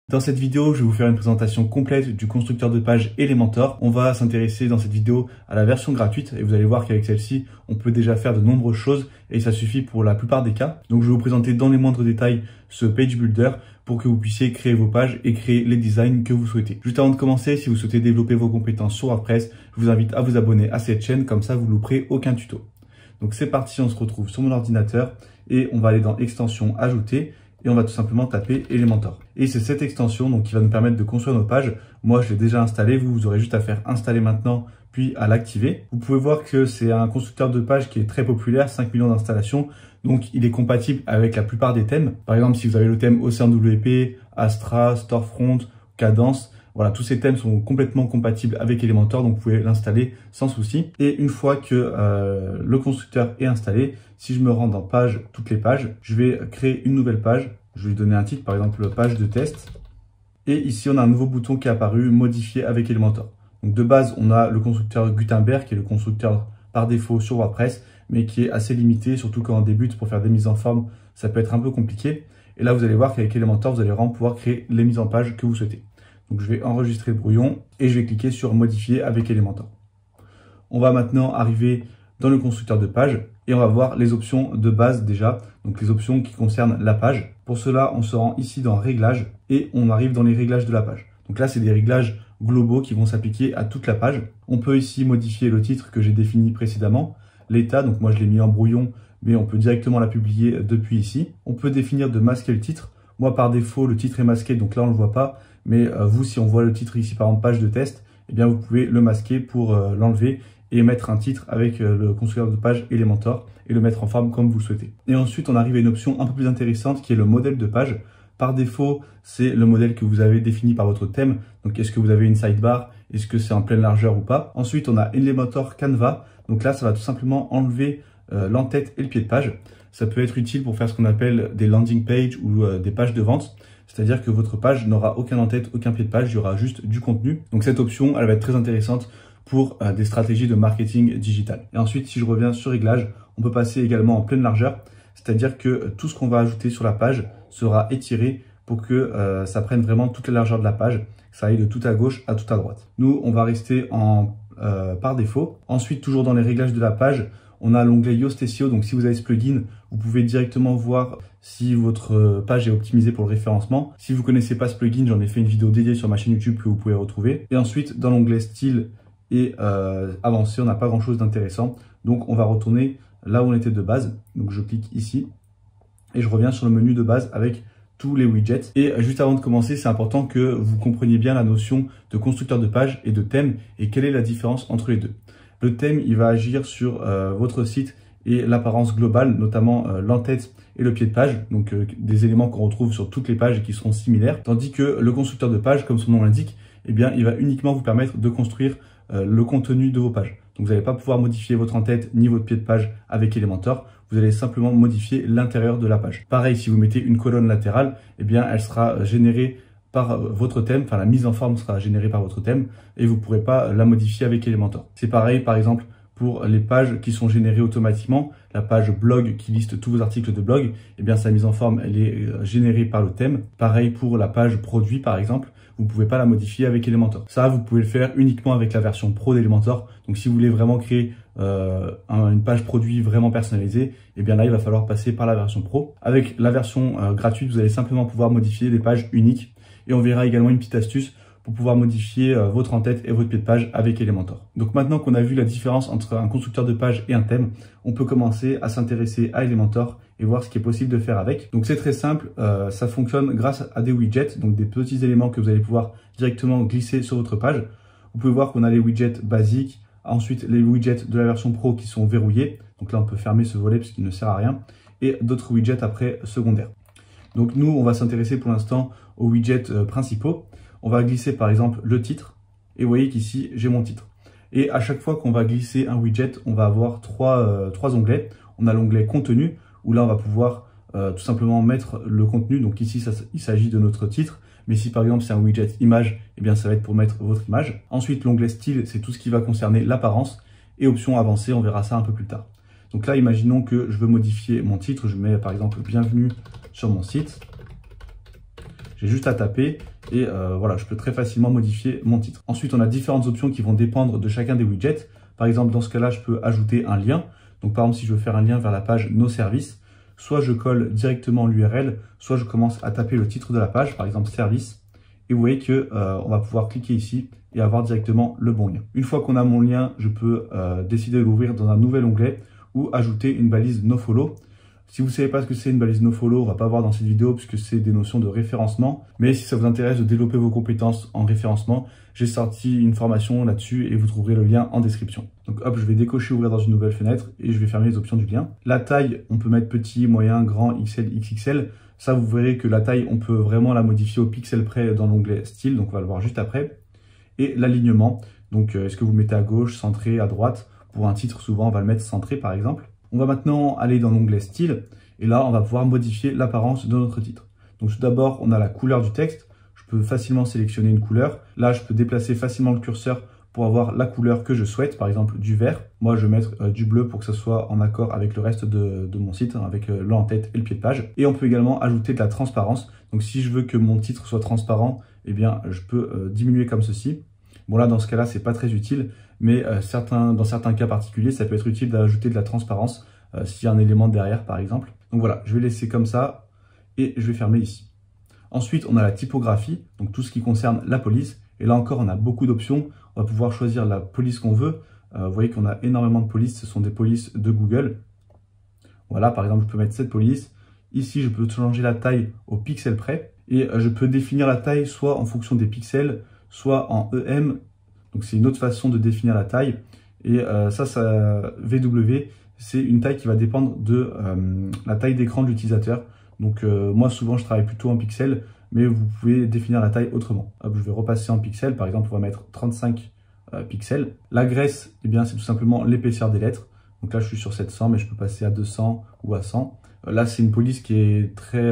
Dans cette vidéo, je vais vous faire une présentation complète du constructeur de page Elementor. On va s'intéresser dans cette vidéo à la version gratuite et vous allez voir qu'avec celle-ci, on peut déjà faire de nombreuses choses et ça suffit pour la plupart des cas. Donc je vais vous présenter dans les moindres détails ce page builder pour que vous puissiez créer vos pages et créer les designs que vous souhaitez. Juste avant de commencer, si vous souhaitez développer vos compétences sur WordPress, je vous invite à vous abonner à cette chaîne, comme ça vous ne louperez aucun tuto. Donc c'est parti, on se retrouve sur mon ordinateur et on va aller dans extension ajouter. Et on va tout simplement taper Elementor. Et c'est cette extension donc, qui va nous permettre de construire nos pages. Moi, je l'ai déjà installé. Vous aurez juste à faire installer maintenant, puis à l'activer. Vous pouvez voir que c'est un constructeur de pages qui est très populaire, 5 millions d'installations. Donc, il est compatible avec la plupart des thèmes. Par exemple, si vous avez le thème OceanWP, Astra, Storefront, Cadence, voilà, tous ces thèmes sont complètement compatibles avec Elementor, donc vous pouvez l'installer sans souci. Et une fois que le constructeur est installé, si je me rends dans page, toutes les pages, je vais créer une nouvelle page. Je vais lui donner un titre, par exemple page de test. Et ici, on a un nouveau bouton qui est apparu, modifier avec Elementor. Donc de base, on a le constructeur Gutenberg, qui est le constructeur par défaut sur WordPress, mais qui est assez limité, surtout quand on débute pour faire des mises en forme, ça peut être un peu compliqué. Et là, vous allez voir qu'avec Elementor, vous allez vraiment pouvoir créer les mises en page que vous souhaitez. Donc je vais enregistrer le brouillon et je vais cliquer sur modifier avec Elementor. On va maintenant arriver dans le constructeur de page et on va voir les options de base déjà, donc les options qui concernent la page. Pour cela, on se rend ici dans réglages et on arrive dans les réglages de la page. Donc là, c'est des réglages globaux qui vont s'appliquer à toute la page. On peut ici modifier le titre que j'ai défini précédemment, l'état, donc moi je l'ai mis en brouillon, mais on peut directement la publier depuis ici. On peut définir de masquer le titre. Moi, par défaut, le titre est masqué, donc là, on ne le voit pas. Mais vous, si on voit le titre ici, par exemple, page de test, eh bien, vous pouvez le masquer pour l'enlever et mettre un titre avec le constructeur de page Elementor et le mettre en forme comme vous le souhaitez. Et ensuite, on arrive à une option un peu plus intéressante qui est le modèle de page. Par défaut, c'est le modèle que vous avez défini par votre thème. Donc, est-ce que vous avez une sidebar? Est-ce que c'est en pleine largeur ou pas? Ensuite, on a Elementor Canva. Donc là, ça va tout simplement enlever l'entête et le pied de page. Ça peut être utile pour faire ce qu'on appelle des landing pages ou des pages de vente. C'est-à-dire que votre page n'aura aucun en-tête, aucun pied de page, il y aura juste du contenu. Donc cette option, elle va être très intéressante pour des stratégies de marketing digital. Et ensuite, si je reviens sur réglage, on peut passer également en pleine largeur. C'est-à-dire que tout ce qu'on va ajouter sur la page sera étiré pour que ça prenne vraiment toute la largeur de la page. Ça aille de tout à gauche à tout à droite. Nous, on va rester en par défaut. Ensuite, toujours dans les réglages de la page, on a l'onglet Yoast SEO, donc si vous avez ce plugin, vous pouvez directement voir si votre page est optimisée pour le référencement. Si vous ne connaissez pas ce plugin, j'en ai fait une vidéo dédiée sur ma chaîne YouTube que vous pouvez retrouver. Et ensuite, dans l'onglet Style et Avancé, on n'a pas grand chose d'intéressant. Donc, on va retourner là où on était de base. Donc, je clique ici et je reviens sur le menu de base avec tous les widgets. Et juste avant de commencer, c'est important que vous compreniez bien la notion de constructeur de page et de thème et quelle est la différence entre les deux. Le thème, il va agir sur votre site et l'apparence globale, notamment l'entête et le pied de page, donc des éléments qu'on retrouve sur toutes les pages et qui seront similaires. Tandis que le constructeur de page, comme son nom l'indique, eh bien, il va uniquement vous permettre de construire le contenu de vos pages. Donc vous n'allez pas pouvoir modifier votre en-tête ni votre pied de page avec Elementor. Vous allez simplement modifier l'intérieur de la page. Pareil, si vous mettez une colonne latérale, eh bien, elle sera générée par votre thème, enfin la mise en forme sera générée par votre thème et vous ne pourrez pas la modifier avec Elementor. C'est pareil par exemple pour les pages qui sont générées automatiquement, la page blog qui liste tous vos articles de blog, eh bien sa mise en forme elle est générée par le thème. Pareil pour la page produit par exemple, vous ne pouvez pas la modifier avec Elementor. Ça vous pouvez le faire uniquement avec la version pro d'Elementor. Donc si vous voulez vraiment créer une page produit vraiment personnalisée, eh bien là il va falloir passer par la version pro. Avec la version gratuite, vous allez simplement pouvoir modifier des pages uniques. Et on verra également une petite astuce pour pouvoir modifier votre en-tête et votre pied de page avec Elementor. Donc maintenant qu'on a vu la différence entre un constructeur de page et un thème, on peut commencer à s'intéresser à Elementor et voir ce qui est possible de faire avec. Donc c'est très simple, ça fonctionne grâce à des widgets, donc des petits éléments que vous allez pouvoir directement glisser sur votre page. Vous pouvez voir qu'on a les widgets basiques, ensuite les widgets de la version pro qui sont verrouillés. Donc là on peut fermer ce volet parce qu'il ne sert à rien. Et d'autres widgets après secondaires. Donc nous, on va s'intéresser pour l'instant aux widgets principaux. On va glisser par exemple le titre. Et vous voyez qu'ici, j'ai mon titre. Et à chaque fois qu'on va glisser un widget, on va avoir trois onglets. On a l'onglet contenu, où là, on va pouvoir tout simplement mettre le contenu. Donc ici, il s'agit de notre titre. Mais si par exemple, c'est un widget image, eh bien, ça va être pour mettre votre image. Ensuite, l'onglet style, c'est tout ce qui va concerner l'apparence. Et option avancée, on verra ça un peu plus tard. Donc là, imaginons que je veux modifier mon titre. Je mets par exemple « Bienvenue sur mon site ». J'ai juste à taper Et voilà, je peux très facilement modifier mon titre. Ensuite, on a différentes options qui vont dépendre de chacun des widgets. Par exemple, dans ce cas-là, je peux ajouter un lien. Donc par exemple, si je veux faire un lien vers la page Nos services, soit je colle directement l'URL, soit je commence à taper le titre de la page, par exemple service. Et vous voyez que on va pouvoir cliquer ici et avoir directement le bon lien. Une fois qu'on a mon lien, je peux décider de l'ouvrir dans un nouvel onglet ou ajouter une balise nofollow. Si vous ne savez pas ce que c'est une balise nofollow, on va pas voir dans cette vidéo puisque c'est des notions de référencement. Mais si ça vous intéresse de développer vos compétences en référencement, j'ai sorti une formation là-dessus et vous trouverez le lien en description. Donc hop, je vais décocher ouvrir dans une nouvelle fenêtre et je vais fermer les options du lien. La taille, on peut mettre petit, moyen, grand, XL, XXL. Ça, vous verrez que la taille, on peut vraiment la modifier au pixel près dans l'onglet style. Donc on va le voir juste après. Et l'alignement, donc est-ce que vous le mettez à gauche, centré, à droite? Pour un titre, souvent, on va le mettre centré par exemple. On va maintenant aller dans l'onglet style et là, on va pouvoir modifier l'apparence de notre titre. Donc tout d'abord, on a la couleur du texte. Je peux facilement sélectionner une couleur. Là, je peux déplacer facilement le curseur pour avoir la couleur que je souhaite, par exemple du vert. Moi, je vais mettre du bleu pour que ça soit en accord avec le reste de mon site, hein, avec l'en-tête et le pied de page. Et on peut également ajouter de la transparence. Donc si je veux que mon titre soit transparent, eh bien, je peux diminuer comme ceci. Bon là, dans ce cas-là, c'est pas très utile, mais dans certains cas particuliers, ça peut être utile d'ajouter de la transparence s'il y a un élément derrière, par exemple. Donc voilà, je vais laisser comme ça et je vais fermer ici. Ensuite, on a la typographie, donc tout ce qui concerne la police. Et là encore, on a beaucoup d'options. On va pouvoir choisir la police qu'on veut. Vous voyez qu'on a énormément de polices. Ce sont des polices de Google. Voilà, par exemple, je peux mettre cette police. Ici, je peux changer la taille au pixel près. Et je peux définir la taille soit en fonction des pixels, soit en EM. Donc c'est une autre façon de définir la taille. Et ça VW, c'est une taille qui va dépendre de la taille d'écran de l'utilisateur. Donc moi souvent je travaille plutôt en pixels, mais vous pouvez définir la taille autrement. Hop, je vais repasser en pixels, par exemple on va mettre 35 pixels. La graisse, eh bien c'est tout simplement l'épaisseur des lettres. Donc là je suis sur 700, mais je peux passer à 200 ou à 100. Là c'est une police qui est très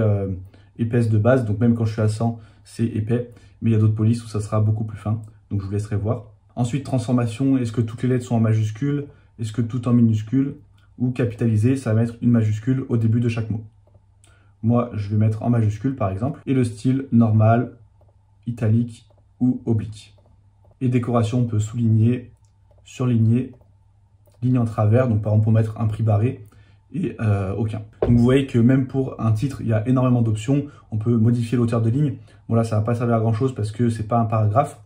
épaisse de base, donc même quand je suis à 100, c'est épais. Mais il y a d'autres polices où ça sera beaucoup plus fin, donc je vous laisserai voir. Ensuite, transformation, est-ce que toutes les lettres sont en majuscule? Est-ce que tout en minuscule? Ou capitalisé, ça va mettre une majuscule au début de chaque mot. Moi, je vais mettre en majuscule, par exemple. Et le style normal, italique ou oblique. Et décoration, on peut souligner, surligner, ligne en travers. Donc, par exemple, pour mettre un prix barré et aucun. Donc, vous voyez que même pour un titre, il y a énormément d'options. On peut modifier l'auteur de ligne. Bon, là, ça va pas servir à grand-chose parce que c'est pas un paragraphe.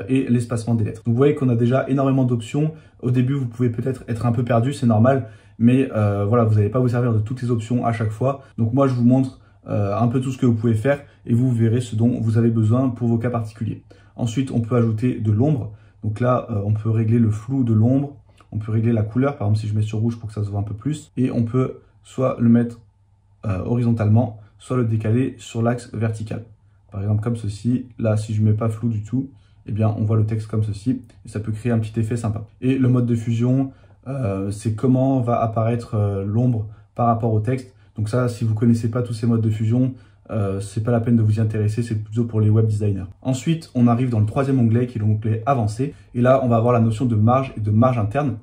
Et l'espacement des lettres. Donc vous voyez qu'on a déjà énormément d'options. Au début, vous pouvez peut-être être un peu perdu, c'est normal, mais voilà, vous n'allez pas vous servir de toutes les options à chaque fois. Donc moi, je vous montre un peu tout ce que vous pouvez faire et vous verrez ce dont vous avez besoin pour vos cas particuliers. Ensuite, on peut ajouter de l'ombre. Donc là, on peut régler le flou de l'ombre. On peut régler la couleur, par exemple si je mets sur rouge pour que ça se voit un peu plus. Et on peut soit le mettre horizontalement, soit le décaler sur l'axe vertical. Par exemple comme ceci. Là, si je ne mets pas flou du tout, eh bien, on voit le texte comme ceci, et ça peut créer un petit effet sympa. Et le mode de fusion, c'est comment va apparaître l'ombre par rapport au texte. Donc ça, si vous ne connaissez pas tous ces modes de fusion, c'est pas la peine de vous y intéresser, c'est plutôt pour les web designers. Ensuite, on arrive dans le troisième onglet, qui est l'onglet avancé, et là, on va avoir la notion de marge et de marge interne.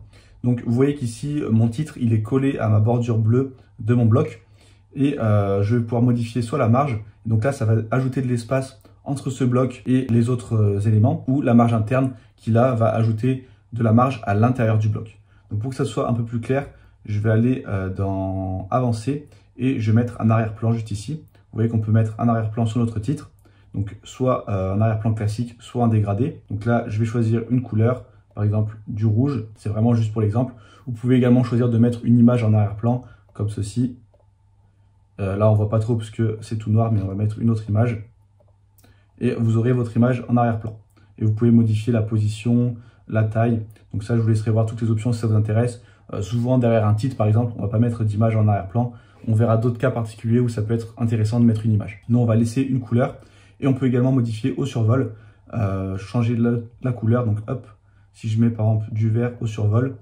Donc, vous voyez qu'ici, mon titre, il est collé à ma bordure bleue de mon bloc, et je vais pouvoir modifier soit la marge, donc là, ça va ajouter de l'espace entre ce bloc et les autres éléments, ou la marge interne qui là va ajouter de la marge à l'intérieur du bloc. Donc pour que ça soit un peu plus clair, je vais aller dans Avancer et je vais mettre un arrière-plan juste ici. Vous voyez qu'on peut mettre un arrière-plan sur notre titre, donc soit un arrière-plan classique, soit un dégradé. Donc là, je vais choisir une couleur, par exemple du rouge, c'est vraiment juste pour l'exemple. Vous pouvez également choisir de mettre une image en arrière-plan, comme ceci. Là, on voit pas trop parce que c'est tout noir, mais on va mettre une autre image. Et vous aurez votre image en arrière-plan. Et vous pouvez modifier la position, la taille. Donc ça, je vous laisserai voir toutes les options si ça vous intéresse. Souvent, derrière un titre, par exemple, on ne va pas mettre d'image en arrière-plan. On verra d'autres cas particuliers où ça peut être intéressant de mettre une image. Nous, on va laisser une couleur. Et on peut également modifier au survol, changer la couleur. Donc hop, si je mets par exemple du vert au survol,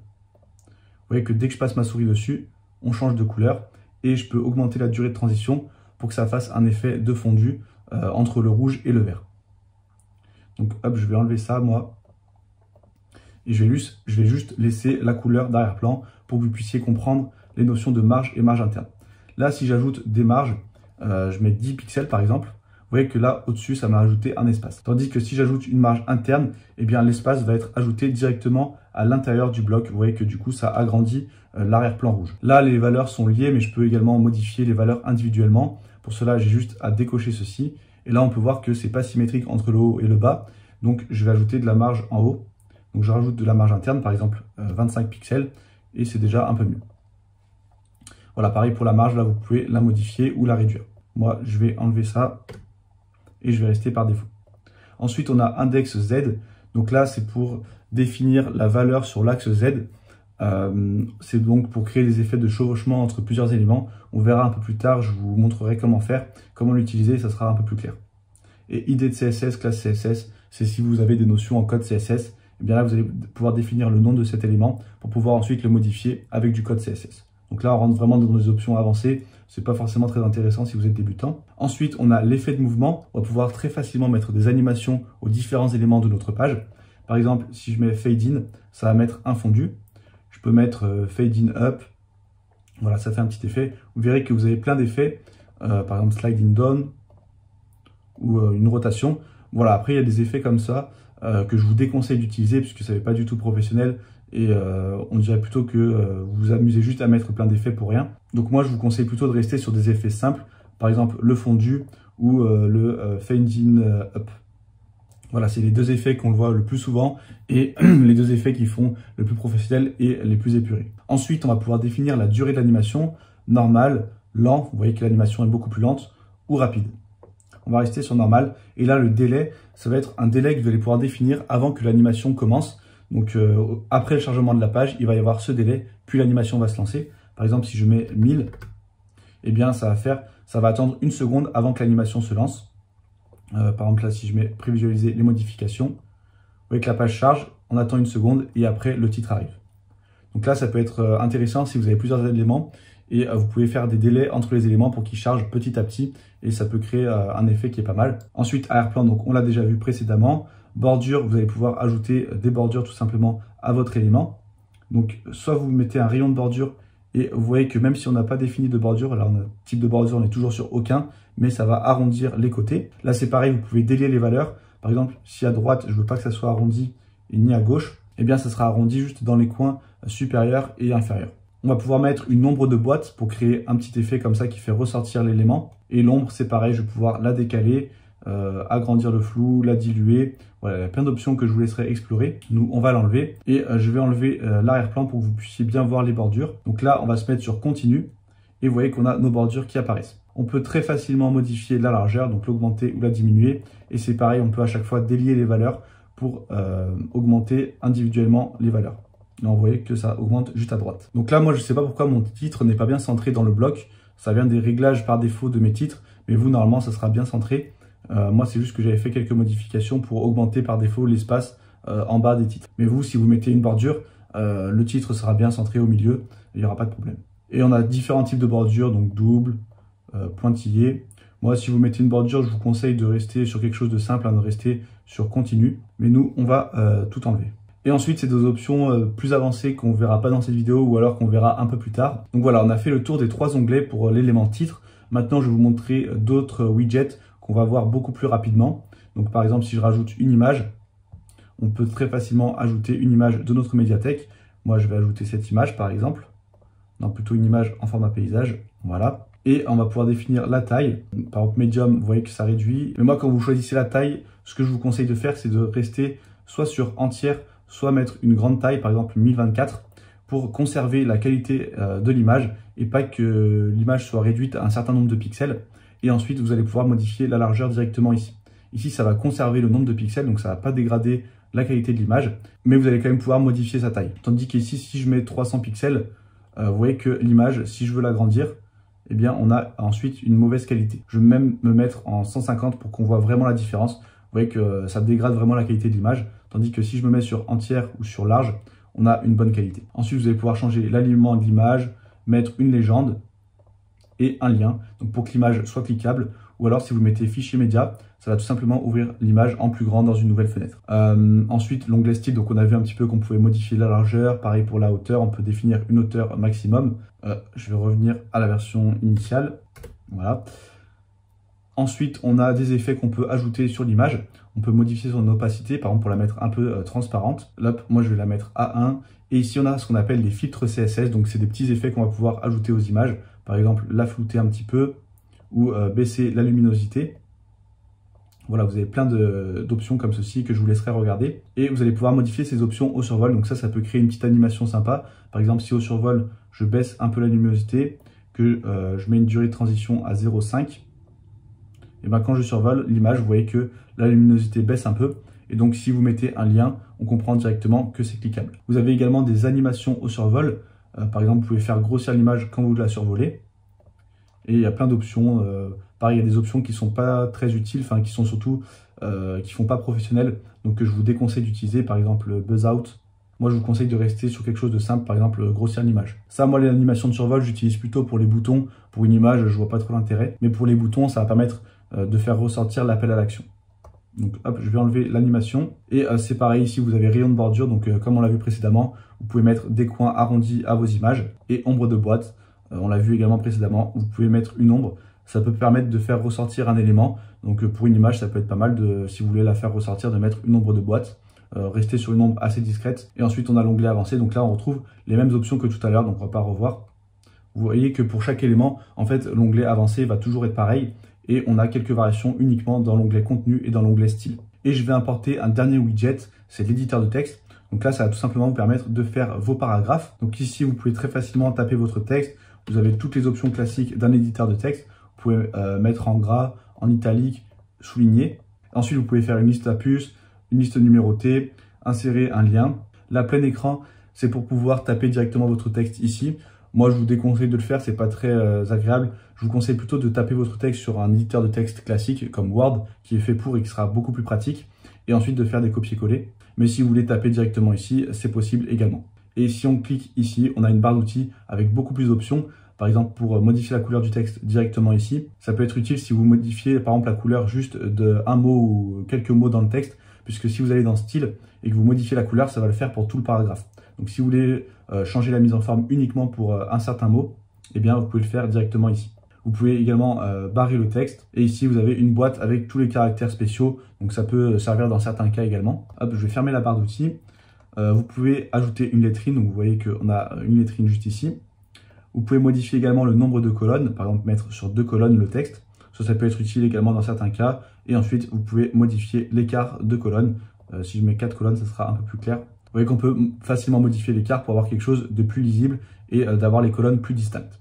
vous voyez que dès que je passe ma souris dessus, on change de couleur. Et je peux augmenter la durée de transition pour que ça fasse un effet de fondu entre le rouge et le vert. Donc hop, je vais enlever ça moi. Et je vais juste laisser la couleur d'arrière-plan pour que vous puissiez comprendre les notions de marge et marge interne. Là, si j'ajoute des marges, je mets 10 pixels par exemple. Vous voyez que là, au-dessus, ça m'a ajouté un espace. Tandis que si j'ajoute une marge interne, eh bien l'espace va être ajouté directement à l'intérieur du bloc. Vous voyez que du coup, ça agrandit l'arrière-plan rouge. Là, les valeurs sont liées, mais je peux également modifier les valeurs individuellement. Pour cela, j'ai juste à décocher ceci. Et là, on peut voir que c'est pas symétrique entre le haut et le bas. Donc, je vais ajouter de la marge en haut. Donc, je rajoute de la marge interne, par exemple 25 pixels, et c'est déjà un peu mieux. Voilà, pareil pour la marge, là, vous pouvez la modifier ou la réduire. Moi, je vais enlever ça et je vais rester par défaut. Ensuite, on a index Z. Donc là, c'est pour définir la valeur sur l'axe Z. C'est donc pour créer des effets de chevauchement entre plusieurs éléments. On verra un peu plus tard, je vous montrerai comment faire, comment l'utiliser, ça sera un peu plus clair. Et ID de CSS, classe CSS, c'est si vous avez des notions en code CSS, et bien là, vous allez pouvoir définir le nom de cet élément pour pouvoir ensuite le modifier avec du code CSS. Donc là, on rentre vraiment dans des options avancées. C'est pas forcément très intéressant si vous êtes débutant. Ensuite, on a l'effet de mouvement. On va pouvoir très facilement mettre des animations aux différents éléments de notre page. Par exemple, si je mets fade in, ça va mettre un fondu. Je peux mettre fade in up. Voilà, ça fait un petit effet. Vous verrez que vous avez plein d'effets. Par exemple, sliding down ou une rotation. Voilà, après, il y a des effets comme ça que je vous déconseille d'utiliser puisque ça n'est pas du tout professionnel. Et on dirait plutôt que vous vous amusez juste à mettre plein d'effets pour rien. Donc moi, je vous conseille plutôt de rester sur des effets simples. Par exemple, le fondu ou le fade in up. Voilà, c'est les deux effets qu'on voit le plus souvent et les deux effets qui font le plus professionnel et les plus épurés. Ensuite, on va pouvoir définir la durée de l'animation, normale, lent, vous voyez que l'animation est beaucoup plus lente, ou rapide. On va rester sur normal. Et là, le délai, ça va être un délai que vous allez pouvoir définir avant que l'animation commence. Donc après le chargement de la page, il va y avoir ce délai, puis l'animation va se lancer. Par exemple, si je mets 1000, eh bien ça va attendre une seconde avant que l'animation se lance. Par exemple là, si je mets prévisualiser les modifications, vous voyez que la page charge, on attend une seconde et après le titre arrive. Donc là, ça peut être intéressant si vous avez plusieurs éléments et vous pouvez faire des délais entre les éléments pour qu'ils chargent petit à petit et ça peut créer un effet qui est pas mal. Ensuite, arrière-plan, donc on l'a déjà vu précédemment. Bordure, vous allez pouvoir ajouter des bordures tout simplement à votre élément. Donc, soit vous mettez un rayon de bordure et vous voyez que même si on n'a pas défini de bordure, là on a type de bordure, on n'est toujours sur aucun, mais ça va arrondir les côtés. Là, c'est pareil, vous pouvez délier les valeurs. Par exemple, si à droite, je ne veux pas que ça soit arrondi et ni à gauche, eh bien ça sera arrondi juste dans les coins supérieurs et inférieurs. On va pouvoir mettre une ombre de boîte pour créer un petit effet comme ça qui fait ressortir l'élément. Et l'ombre, c'est pareil, je vais pouvoir la décaler, agrandir le flou, la diluer. Voilà, il y a plein d'options que je vous laisserai explorer. Nous, on va l'enlever et je vais enlever l'arrière-plan pour que vous puissiez bien voir les bordures. Donc là, on va se mettre sur continu et vous voyez qu'on a nos bordures qui apparaissent. On peut très facilement modifier la largeur, donc l'augmenter ou la diminuer. Et c'est pareil, on peut à chaque fois délier les valeurs pour augmenter individuellement les valeurs. Là, vous voyez que ça augmente juste à droite. Donc là, moi, je ne sais pas pourquoi mon titre n'est pas bien centré dans le bloc. Ça vient des réglages par défaut de mes titres, mais vous, normalement, ça sera bien centré. Moi, c'est juste que j'avais fait quelques modifications pour augmenter par défaut l'espace en bas des titres. Mais vous, si vous mettez une bordure, le titre sera bien centré au milieu, il n'y aura pas de problème. Et on a différents types de bordures, donc double, pointillé. Moi, si vous mettez une bordure, je vous conseille de rester sur quelque chose de simple, de rester sur continu. Mais nous, on va tout enlever. Et ensuite, c'est des options plus avancées qu'on ne verra pas dans cette vidéo ou alors qu'on verra un peu plus tard. Donc voilà, on a fait le tour des 3 onglets pour l'élément titre. Maintenant, je vais vous montrer d'autres widgets qu'on va voir beaucoup plus rapidement. Donc par exemple, si je rajoute une image, on peut très facilement ajouter une image de notre médiathèque. Moi, je vais ajouter cette image par exemple. Non, plutôt une image en format paysage. Voilà. Et on va pouvoir définir la taille. Par exemple, medium, vous voyez que ça réduit. Mais moi, quand vous choisissez la taille, ce que je vous conseille de faire, c'est de rester soit sur entière, soit mettre une grande taille, par exemple 1024, pour conserver la qualité de l'image et pas que l'image soit réduite à un certain nombre de pixels. Et ensuite, vous allez pouvoir modifier la largeur directement ici. Ici, ça va conserver le nombre de pixels, donc ça ne va pas dégrader la qualité de l'image, mais vous allez quand même pouvoir modifier sa taille. Tandis qu'ici, si je mets 300 pixels, vous voyez que l'image, si je veux l'agrandir, eh bien, on a ensuite une mauvaise qualité. Je vais même me mettre en 150 pour qu'on voit vraiment la différence. Vous voyez que ça dégrade vraiment la qualité de l'image, tandis que si je me mets sur entière ou sur large, on a une bonne qualité. Ensuite, vous allez pouvoir changer l'alignement de l'image, mettre une légende et un lien, donc pour que l'image soit cliquable, ou alors si vous mettez fichier média, ça va tout simplement ouvrir l'image en plus grand dans une nouvelle fenêtre. Ensuite, l'onglet style, donc on a vu un petit peu qu'on pouvait modifier la largeur, pareil pour la hauteur, on peut définir une hauteur maximum. Je vais revenir à la version initiale, voilà. Ensuite, on a des effets qu'on peut ajouter sur l'image. On peut modifier son opacité, par exemple pour la mettre un peu transparente. Là, moi je vais la mettre à 1. Et ici, on a ce qu'on appelle les filtres CSS. Donc, c'est des petits effets qu'on va pouvoir ajouter aux images. Par exemple, la flouter un petit peu ou baisser la luminosité. Voilà, vous avez plein d'options comme ceci que je vous laisserai regarder. Et vous allez pouvoir modifier ces options au survol. Donc ça peut créer une petite animation sympa. Par exemple, si au survol, je baisse un peu la luminosité, que je mets une durée de transition à 0,5, et bien quand je survole l'image, vous voyez que la luminosité baisse un peu. Et donc, si vous mettez un lien, on comprend directement que c'est cliquable. Vous avez également des animations au survol. Par exemple, vous pouvez faire grossir l'image quand vous la survolez. Et il y a plein d'options. Pareil, il y a des options qui ne sont pas très utiles, enfin qui sont surtout qui font pas professionnel. Donc, que je vous déconseille d'utiliser. Par exemple, Buzz Out. Moi, je vous conseille de rester sur quelque chose de simple. Par exemple, grossir l'image. Ça, moi, les animations de survol, j'utilise plutôt pour les boutons. Pour une image, je vois pas trop l'intérêt. Mais pour les boutons, ça va permettre de faire ressortir l'appel à l'action. Donc hop, je vais enlever l'animation. Et c'est pareil ici, vous avez rayon de bordure. Donc comme on l'a vu précédemment, vous pouvez mettre des coins arrondis à vos images. Et ombre de boîte, on l'a vu également précédemment, vous pouvez mettre une ombre. Ça peut permettre de faire ressortir un élément. Donc pour une image, ça peut être pas mal, si vous voulez la faire ressortir, de mettre une ombre de boîte. Rester sur une ombre assez discrète. Et ensuite, on a l'onglet avancé. Donc là, on retrouve les mêmes options que tout à l'heure. Donc on va pas revoir. Vous voyez que pour chaque élément, en fait, l'onglet avancé va toujours être pareil. Et on a quelques variations uniquement dans l'onglet contenu et dans l'onglet style. Et je vais importer un dernier widget, c'est l'éditeur de texte. Donc là, ça va tout simplement vous permettre de faire vos paragraphes. Donc ici, vous pouvez très facilement taper votre texte. Vous avez toutes les options classiques d'un éditeur de texte. Vous pouvez mettre en gras, en italique, souligner. Ensuite, vous pouvez faire une liste à puces, une liste numérotée, insérer un lien. La plein écran, c'est pour pouvoir taper directement votre texte ici. Moi, je vous déconseille de le faire, c'est pas très agréable. Je vous conseille plutôt de taper votre texte sur un éditeur de texte classique comme Word, qui est fait pour et qui sera beaucoup plus pratique. Et ensuite de faire des copier-coller. Mais si vous voulez taper directement ici, c'est possible également. Et si on clique ici, on a une barre d'outils avec beaucoup plus d'options. Par exemple, pour modifier la couleur du texte directement ici, ça peut être utile si vous modifiez par exemple la couleur juste d'un mot ou quelques mots dans le texte. Puisque si vous allez dans style et que vous modifiez la couleur, ça va le faire pour tout le paragraphe. Donc si vous voulez changer la mise en forme uniquement pour un certain mot, eh bien vous pouvez le faire directement ici. Vous pouvez également barrer le texte. Et ici, vous avez une boîte avec tous les caractères spéciaux. Donc ça peut servir dans certains cas également. Hop, je vais fermer la barre d'outils. Vous pouvez ajouter une lettrine. Donc vous voyez qu'on a une lettrine juste ici. Vous pouvez modifier également le nombre de colonnes. Par exemple, mettre sur 2 colonnes le texte. Ça peut être utile également dans certains cas. Et ensuite, vous pouvez modifier l'écart de colonnes. Si je mets 4 colonnes, ça sera un peu plus clair. Vous voyez qu'on peut facilement modifier l'écart pour avoir quelque chose de plus lisible et d'avoir les colonnes plus distinctes.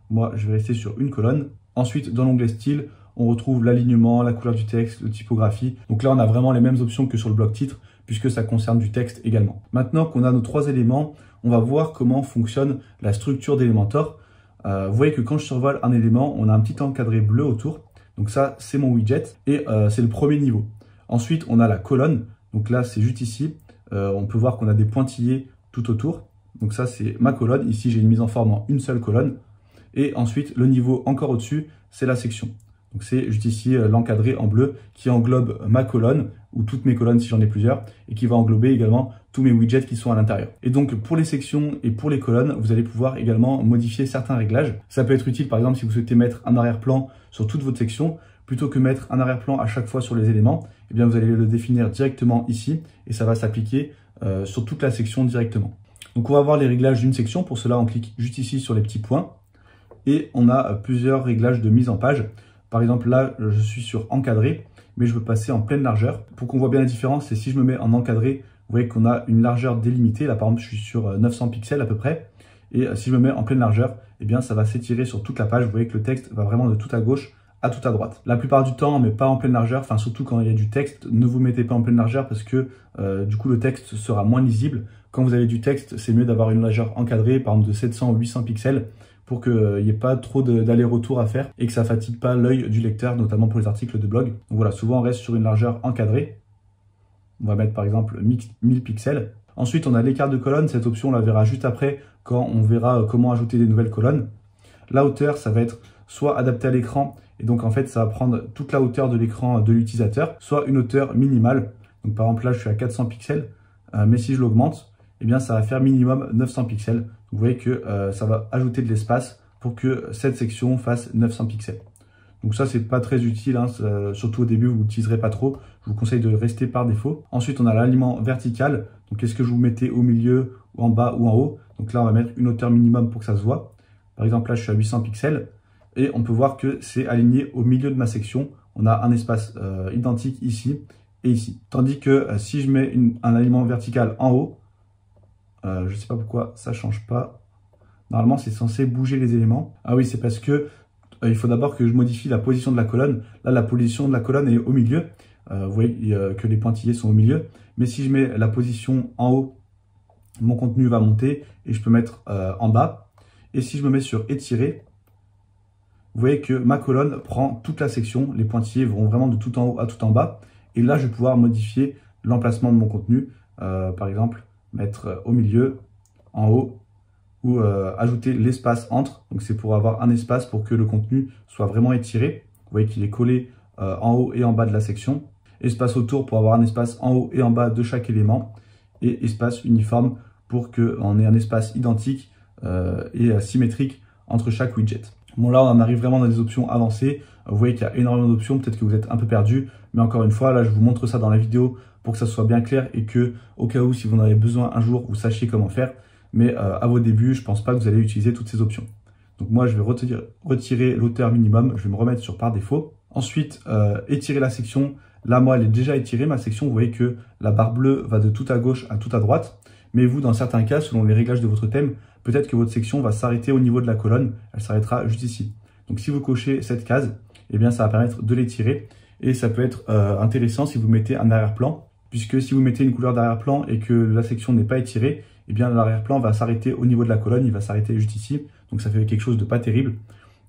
Moi, je vais rester sur une colonne. Ensuite, dans l'onglet style, on retrouve l'alignement, la couleur du texte, la typographie. Donc là, on a vraiment les mêmes options que sur le bloc titre, puisque ça concerne du texte également. Maintenant qu'on a nos 3 éléments, on va voir comment fonctionne la structure d'Elementor. Vous voyez que quand je survole un élément, on a un petit encadré bleu autour. Donc ça, c'est mon widget et c'est le premier niveau. Ensuite, on a la colonne. Donc là, c'est juste ici. On peut voir qu'on a des pointillés tout autour. Donc ça, c'est ma colonne. Ici, j'ai une mise en forme en une seule colonne. Et ensuite, le niveau encore au-dessus, c'est la section. Donc c'est juste ici l'encadré en bleu qui englobe ma colonne, ou toutes mes colonnes si j'en ai plusieurs, et qui va englober également tous mes widgets qui sont à l'intérieur. Et donc pour les sections et pour les colonnes, vous allez pouvoir également modifier certains réglages. Ça peut être utile par exemple si vous souhaitez mettre un arrière-plan sur toute votre section, plutôt que mettre un arrière-plan à chaque fois sur les éléments, eh bien vous allez le définir directement ici, et ça va s'appliquer sur toute la section directement. Donc on va voir les réglages d'une section. Pour cela, on clique juste ici sur les petits points. Et on a plusieurs réglages de mise en page. Par exemple, là, je suis sur encadré, mais je veux passer en pleine largeur. Pour qu'on voit bien la différence, c'est si je me mets en encadré, vous voyez qu'on a une largeur délimitée. Là, par exemple, je suis sur 900 pixels à peu près. Et si je me mets en pleine largeur, eh bien, ça va s'étirer sur toute la page. Vous voyez que le texte va vraiment de tout à gauche à tout à droite. La plupart du temps, mais pas en pleine largeur, enfin surtout quand il y a du texte, ne vous mettez pas en pleine largeur parce que du coup le texte sera moins lisible. Quand vous avez du texte, c'est mieux d'avoir une largeur encadrée, par exemple de 700 ou 800 pixels, pour qu'il n'y ait pas trop d'aller-retour à faire et que ça fatigue pas l'œil du lecteur, notamment pour les articles de blog. Donc voilà, souvent on reste sur une largeur encadrée. On va mettre par exemple 1000 pixels. Ensuite, on a l'écart de colonne. Cette option, on la verra juste après quand on verra comment ajouter des nouvelles colonnes. La hauteur, ça va être soit adapté à l'écran, et donc en fait, ça va prendre toute la hauteur de l'écran de l'utilisateur, soit une hauteur minimale. Donc par exemple, là, je suis à 400 pixels, mais si je l'augmente, eh bien, ça va faire minimum 900 pixels. Donc, vous voyez que ça va ajouter de l'espace pour que cette section fasse 900 pixels. Donc ça, c'est pas très utile, hein, surtout au début, vous l'utiliserez pas trop. Je vous conseille de rester par défaut. Ensuite, on a l'alignement vertical. Donc, est-ce que je vous mettez au milieu, ou en bas, ou en haut? Donc là, on va mettre une hauteur minimum pour que ça se voit. Par exemple, là, je suis à 800 pixels. Et on peut voir que c'est aligné au milieu de ma section. On a un espace identique ici et ici. Tandis que si je mets un alignement vertical en haut, je ne sais pas pourquoi ça ne change pas. Normalement, c'est censé bouger les éléments. Ah oui, c'est parce que il faut d'abord que je modifie la position de la colonne. Là, la position de la colonne est au milieu. Vous voyez que les pointillés sont au milieu. Mais si je mets la position en haut, mon contenu va monter et je peux mettre en bas. Et si je me mets sur étirer, vous voyez que ma colonne prend toute la section. Les pointillés vont vraiment de tout en haut à tout en bas. Et là, je vais pouvoir modifier l'emplacement de mon contenu. Par exemple, mettre au milieu, en haut, ou ajouter l'espace entre. Donc c'est pour avoir un espace pour que le contenu soit vraiment étiré. Vous voyez qu'il est collé en haut et en bas de la section. Espace autour pour avoir un espace en haut et en bas de chaque élément. Et espace uniforme pour qu'on ait un espace identique et symétrique entre chaque widget. Bon, là on en arrive vraiment dans des options avancées. Vous voyez qu'il y a énormément d'options, peut-être que vous êtes un peu perdu. Mais encore une fois, là je vous montre ça dans la vidéo pour que ça soit bien clair et que au cas où si vous en avez besoin un jour, vous sachiez comment faire. Mais à vos débuts, je ne pense pas que vous allez utiliser toutes ces options. Donc moi, je vais retirer l'hauteur minimum. Je vais me remettre sur par défaut. Ensuite, étirer la section. Là, moi, elle est déjà étirée, ma section. Vous voyez que la barre bleue va de tout à gauche à tout à droite. Mais vous, dans certains cas, selon les réglages de votre thème, peut-être que votre section va s'arrêter au niveau de la colonne. Elle s'arrêtera juste ici. Donc si vous cochez cette case, eh bien, ça va permettre de l'étirer. Et ça peut être intéressant si vous mettez un arrière-plan. Puisque si vous mettez une couleur d'arrière-plan et que la section n'est pas étirée, eh bien l'arrière-plan va s'arrêter au niveau de la colonne, il va s'arrêter juste ici, donc ça fait quelque chose de pas terrible.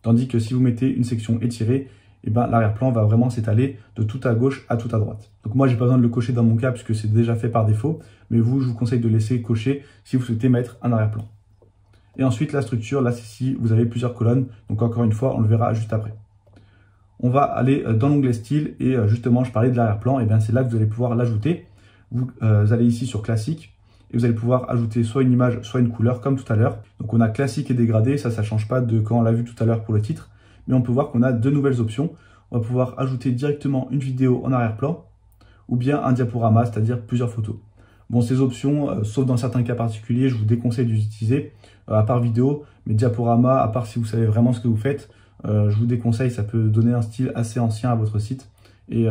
Tandis que si vous mettez une section étirée, eh bien l'arrière-plan va vraiment s'étaler de tout à gauche à tout à droite. Donc moi j'ai pas besoin de le cocher dans mon cas puisque c'est déjà fait par défaut, mais vous je vous conseille de laisser cocher si vous souhaitez mettre un arrière-plan. Et ensuite la structure, là c'est si vous avez plusieurs colonnes, donc encore une fois on le verra juste après. On va aller dans l'onglet style et justement je parlais de l'arrière-plan, et bien c'est là que vous allez pouvoir l'ajouter. Vous allez ici sur classique et vous allez pouvoir ajouter soit une image, soit une couleur comme tout à l'heure. Donc on a classique et dégradé, ça ne change pas de quand on l'a vu tout à l'heure pour le titre. Mais on peut voir qu'on a deux nouvelles options. On va pouvoir ajouter directement une vidéo en arrière-plan ou bien un diaporama, c'est-à-dire plusieurs photos. Bon, ces options, sauf dans certains cas particuliers, je vous déconseille d'utiliser à part vidéo, mais diaporama, à part si vous savez vraiment ce que vous faites, je vous déconseille, ça peut donner un style assez ancien à votre site et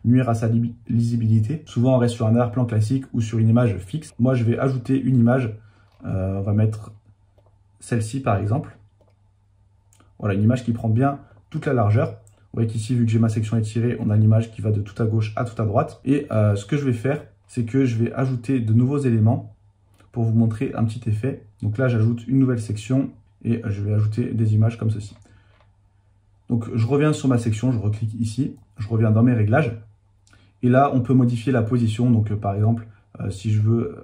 nuire à sa lisibilité. Souvent, on reste sur un arrière-plan classique ou sur une image fixe. Moi, je vais ajouter une image. On va mettre celle-ci, par exemple. Voilà, une image qui prend bien toute la largeur. Vous voyez qu'ici, vu que j'ai ma section étirée, on a l'image qui va de tout à gauche à tout à droite. Et ce que je vais faire, c'est que je vais ajouter de nouveaux éléments pour vous montrer un petit effet. Donc là, j'ajoute une nouvelle section et je vais ajouter des images comme ceci. Donc, je reviens sur ma section, je reclique ici, je reviens dans mes réglages. Et là, on peut modifier la position. Donc, par exemple, si je veux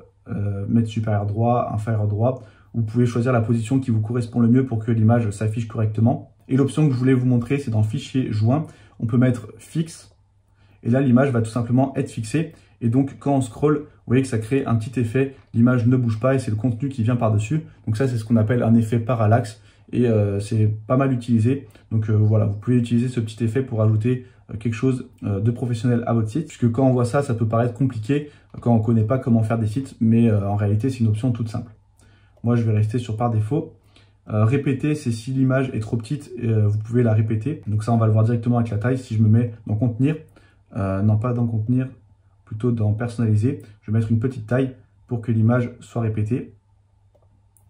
mettre supérieur droit, inférieur droit, vous pouvez choisir la position qui vous correspond le mieux pour que l'image s'affiche correctement. Et l'option que je voulais vous montrer, c'est dans Fichier, Joint. On peut mettre Fixe. Et là, l'image va tout simplement être fixée. Et donc, quand on scrolle, vous voyez que ça crée un petit effet. L'image ne bouge pas et c'est le contenu qui vient par-dessus. Donc ça, c'est ce qu'on appelle un effet parallaxe. Et c'est pas mal utilisé. Donc voilà, vous pouvez utiliser ce petit effet pour ajouter quelque chose de professionnel à votre site. Puisque quand on voit ça, ça peut paraître compliqué quand on ne connaît pas comment faire des sites. Mais en réalité, c'est une option toute simple. Moi, je vais rester sur par défaut. Répéter, c'est si l'image est trop petite, vous pouvez la répéter. Donc ça, on va le voir directement avec la taille. Si je me mets dans contenir, non pas dans contenir, plutôt dans personnaliser, je vais mettre une petite taille pour que l'image soit répétée.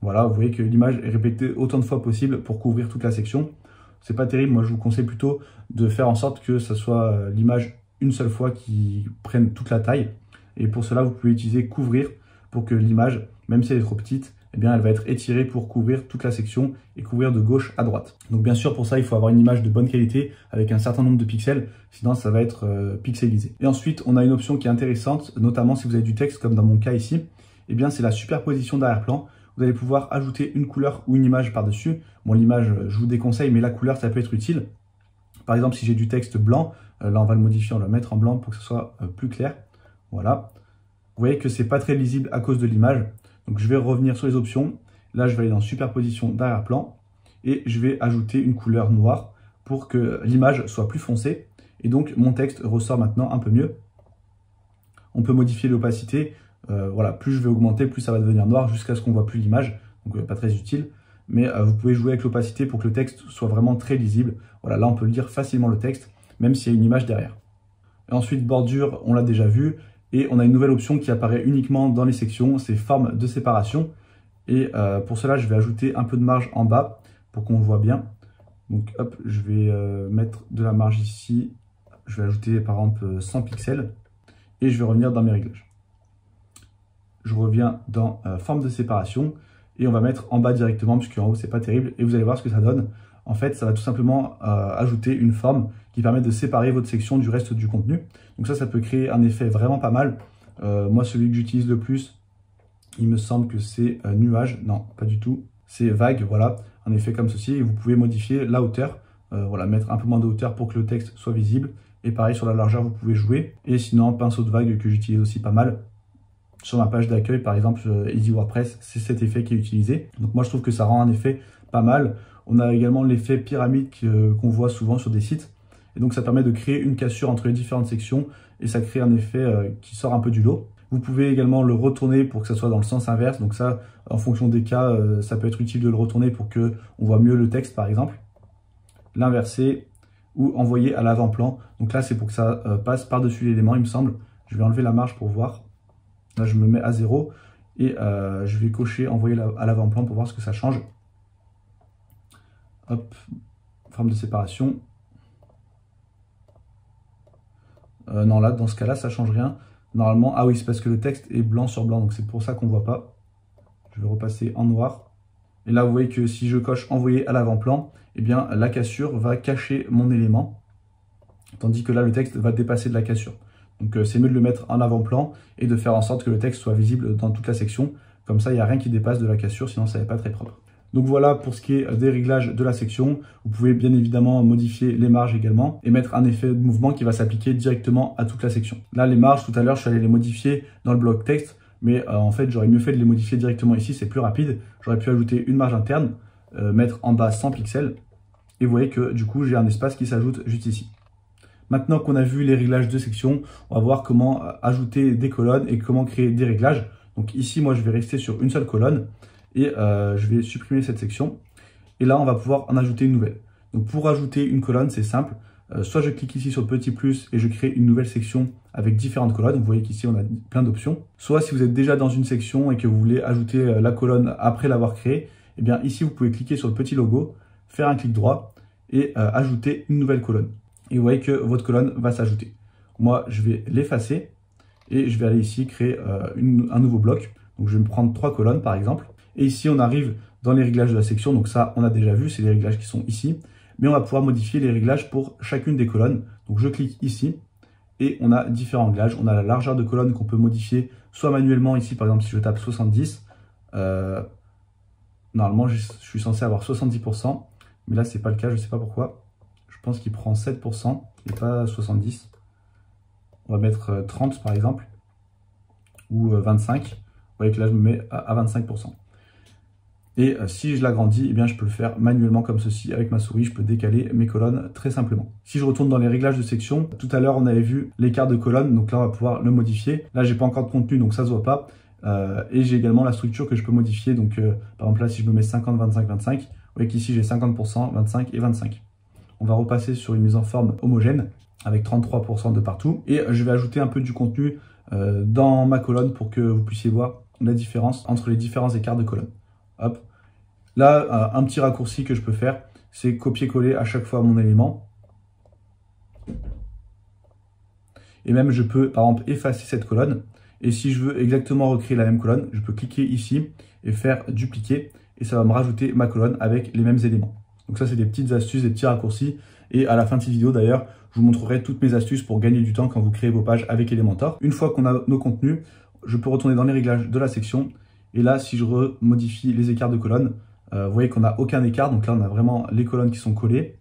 Voilà, vous voyez que l'image est répétée autant de fois possible pour couvrir toute la section. C'est pas terrible, moi je vous conseille plutôt de faire en sorte que ce soit l'image une seule fois qui prenne toute la taille. Et pour cela, vous pouvez utiliser couvrir pour que l'image, même si elle est trop petite, eh bien, elle va être étirée pour couvrir toute la section et couvrir de gauche à droite. Donc bien sûr, pour ça, il faut avoir une image de bonne qualité avec un certain nombre de pixels, sinon ça va être pixelisé. Et ensuite, on a une option qui est intéressante, notamment si vous avez du texte, comme dans mon cas ici, eh bien c'est la superposition d'arrière-plan. Vous allez pouvoir ajouter une couleur ou une image par-dessus. Bon, l'image, je vous déconseille, mais la couleur, ça peut être utile. Par exemple, si j'ai du texte blanc, là, on va le modifier, on va le mettre en blanc pour que ce soit plus clair. Voilà. Vous voyez que c'est pas très lisible à cause de l'image. Donc, je vais revenir sur les options. Là, je vais aller dans superposition d'arrière-plan et je vais ajouter une couleur noire pour que l'image soit plus foncée. Et donc mon texte ressort maintenant un peu mieux. On peut modifier l'opacité. Voilà, plus je vais augmenter, plus ça va devenir noir jusqu'à ce qu'on ne voit plus l'image. Donc pas très utile. Mais vous pouvez jouer avec l'opacité pour que le texte soit vraiment très lisible. Voilà, là on peut lire facilement le texte, même s'il y a une image derrière. Et ensuite, bordure, on l'a déjà vu. Et on a une nouvelle option qui apparaît uniquement dans les sections, c'est forme de séparation. Et pour cela, je vais ajouter un peu de marge en bas pour qu'on le voit bien. Donc hop, je vais mettre de la marge ici. Je vais ajouter par exemple 100 pixels. Et je vais revenir dans mes réglages. Je reviens dans forme de séparation. Et on va mettre en bas directement, puisqu'en haut, c'est pas terrible. Et vous allez voir ce que ça donne. En fait, ça va tout simplement ajouter une forme qui permet de séparer votre section du reste du contenu. Donc ça peut créer un effet vraiment pas mal. Moi, celui que j'utilise le plus, il me semble que c'est nuage. Non, pas du tout. C'est vague, voilà. Un effet comme ceci. Et vous pouvez modifier la hauteur. Voilà, mettre un peu moins de hauteur pour que le texte soit visible. Et pareil, sur la largeur, vous pouvez jouer. Et sinon, pinceau de vague que j'utilise aussi pas mal. Sur ma page d'accueil, par exemple, Easy WordPress, c'est cet effet qui est utilisé. Donc moi, je trouve que ça rend un effet pas mal. On a également l'effet pyramide qu'on voit souvent sur des sites. Et donc ça permet de créer une cassure entre les différentes sections et ça crée un effet qui sort un peu du lot. Vous pouvez également le retourner pour que ça soit dans le sens inverse. Donc ça, en fonction des cas, ça peut être utile de le retourner pour qu'on voit mieux le texte par exemple. L'inverser ou envoyer à l'avant-plan. Donc là, c'est pour que ça passe par-dessus l'élément, il me semble. Je vais enlever la marge pour voir. Là, je me mets à 0 et je vais cocher envoyer à l'avant-plan pour voir ce que ça change. Hop, forme de séparation. Non, là, dans ce cas-là, ça ne change rien. Normalement, ah oui, c'est parce que le texte est blanc sur blanc, donc c'est pour ça qu'on ne voit pas. Je vais repasser en noir. Et là, vous voyez que si je coche envoyer à l'avant-plan, eh bien, la cassure va cacher mon élément, tandis que là, le texte va dépasser de la cassure. Donc, c'est mieux de le mettre en avant-plan et de faire en sorte que le texte soit visible dans toute la section. Comme ça, il n'y a rien qui dépasse de la cassure, sinon ça n'est pas très propre. Donc voilà pour ce qui est des réglages de la section. Vous pouvez bien évidemment modifier les marges également et mettre un effet de mouvement qui va s'appliquer directement à toute la section. Là, les marges, tout à l'heure, je suis allé les modifier dans le bloc texte, mais en fait, j'aurais mieux fait de les modifier directement ici, c'est plus rapide. J'aurais pu ajouter une marge interne, mettre en bas 100 pixels, et vous voyez que du coup, j'ai un espace qui s'ajoute juste ici. Maintenant qu'on a vu les réglages de section, on va voir comment ajouter des colonnes et comment créer des réglages. Donc ici, moi, je vais rester sur une seule colonne. Et je vais supprimer cette section. Et là, on va pouvoir en ajouter une nouvelle. Donc pour ajouter une colonne, c'est simple. Soit je clique ici sur le petit plus et je crée une nouvelle section avec différentes colonnes. Vous voyez qu'ici, on a plein d'options. Soit si vous êtes déjà dans une section et que vous voulez ajouter la colonne après l'avoir créée, eh bien ici, vous pouvez cliquer sur le petit logo, faire un clic droit et ajouter une nouvelle colonne. Et vous voyez que votre colonne va s'ajouter. Moi, je vais l'effacer et je vais aller ici créer un nouveau bloc. Donc je vais me prendre 3 colonnes par exemple. Et ici, on arrive dans les réglages de la section. Donc ça, on a déjà vu, c'est les réglages qui sont ici. Mais on va pouvoir modifier les réglages pour chacune des colonnes. Donc je clique ici et on a différents réglages. On a la largeur de colonne qu'on peut modifier soit manuellement. Ici, par exemple, si je tape 70, normalement, je suis censé avoir 70%. Mais là, ce n'est pas le cas, je ne sais pas pourquoi. Je pense qu'il prend 7% et pas 70. On va mettre 30 par exemple ou 25. Vous voyez que là, je me mets à 25%. Et si je l'agrandis, eh bien, je peux le faire manuellement comme ceci. Avec ma souris, je peux décaler mes colonnes très simplement. Si je retourne dans les réglages de section, tout à l'heure, on avait vu l'écart de colonne. Donc là, on va pouvoir le modifier. Là, j'ai pas encore de contenu, donc ça ne se voit pas. Et j'ai également la structure que je peux modifier. Donc, par exemple, là, si je me mets 50, 25, 25, vous voyez qu'ici, j'ai 50%, 25 et 25. On va repasser sur une mise en forme homogène avec 33% de partout. Et je vais ajouter un peu du contenu dans ma colonne pour que vous puissiez voir la différence entre les différents écarts de colonne. Hop. Là, un petit raccourci que je peux faire, c'est copier-coller à chaque fois mon élément. Et même, je peux, par exemple, effacer cette colonne. Et si je veux exactement recréer la même colonne, je peux cliquer ici et faire dupliquer. Et ça va me rajouter ma colonne avec les mêmes éléments. Donc ça, c'est des petites astuces, des petits raccourcis. Et à la fin de cette vidéo, d'ailleurs, je vous montrerai toutes mes astuces pour gagner du temps quand vous créez vos pages avec Elementor. Une fois qu'on a nos contenus, je peux retourner dans les réglages de la section. Et là, si je remodifie les écarts de colonnes, vous voyez qu'on n'a aucun écart. Donc là, on a vraiment les colonnes qui sont collées.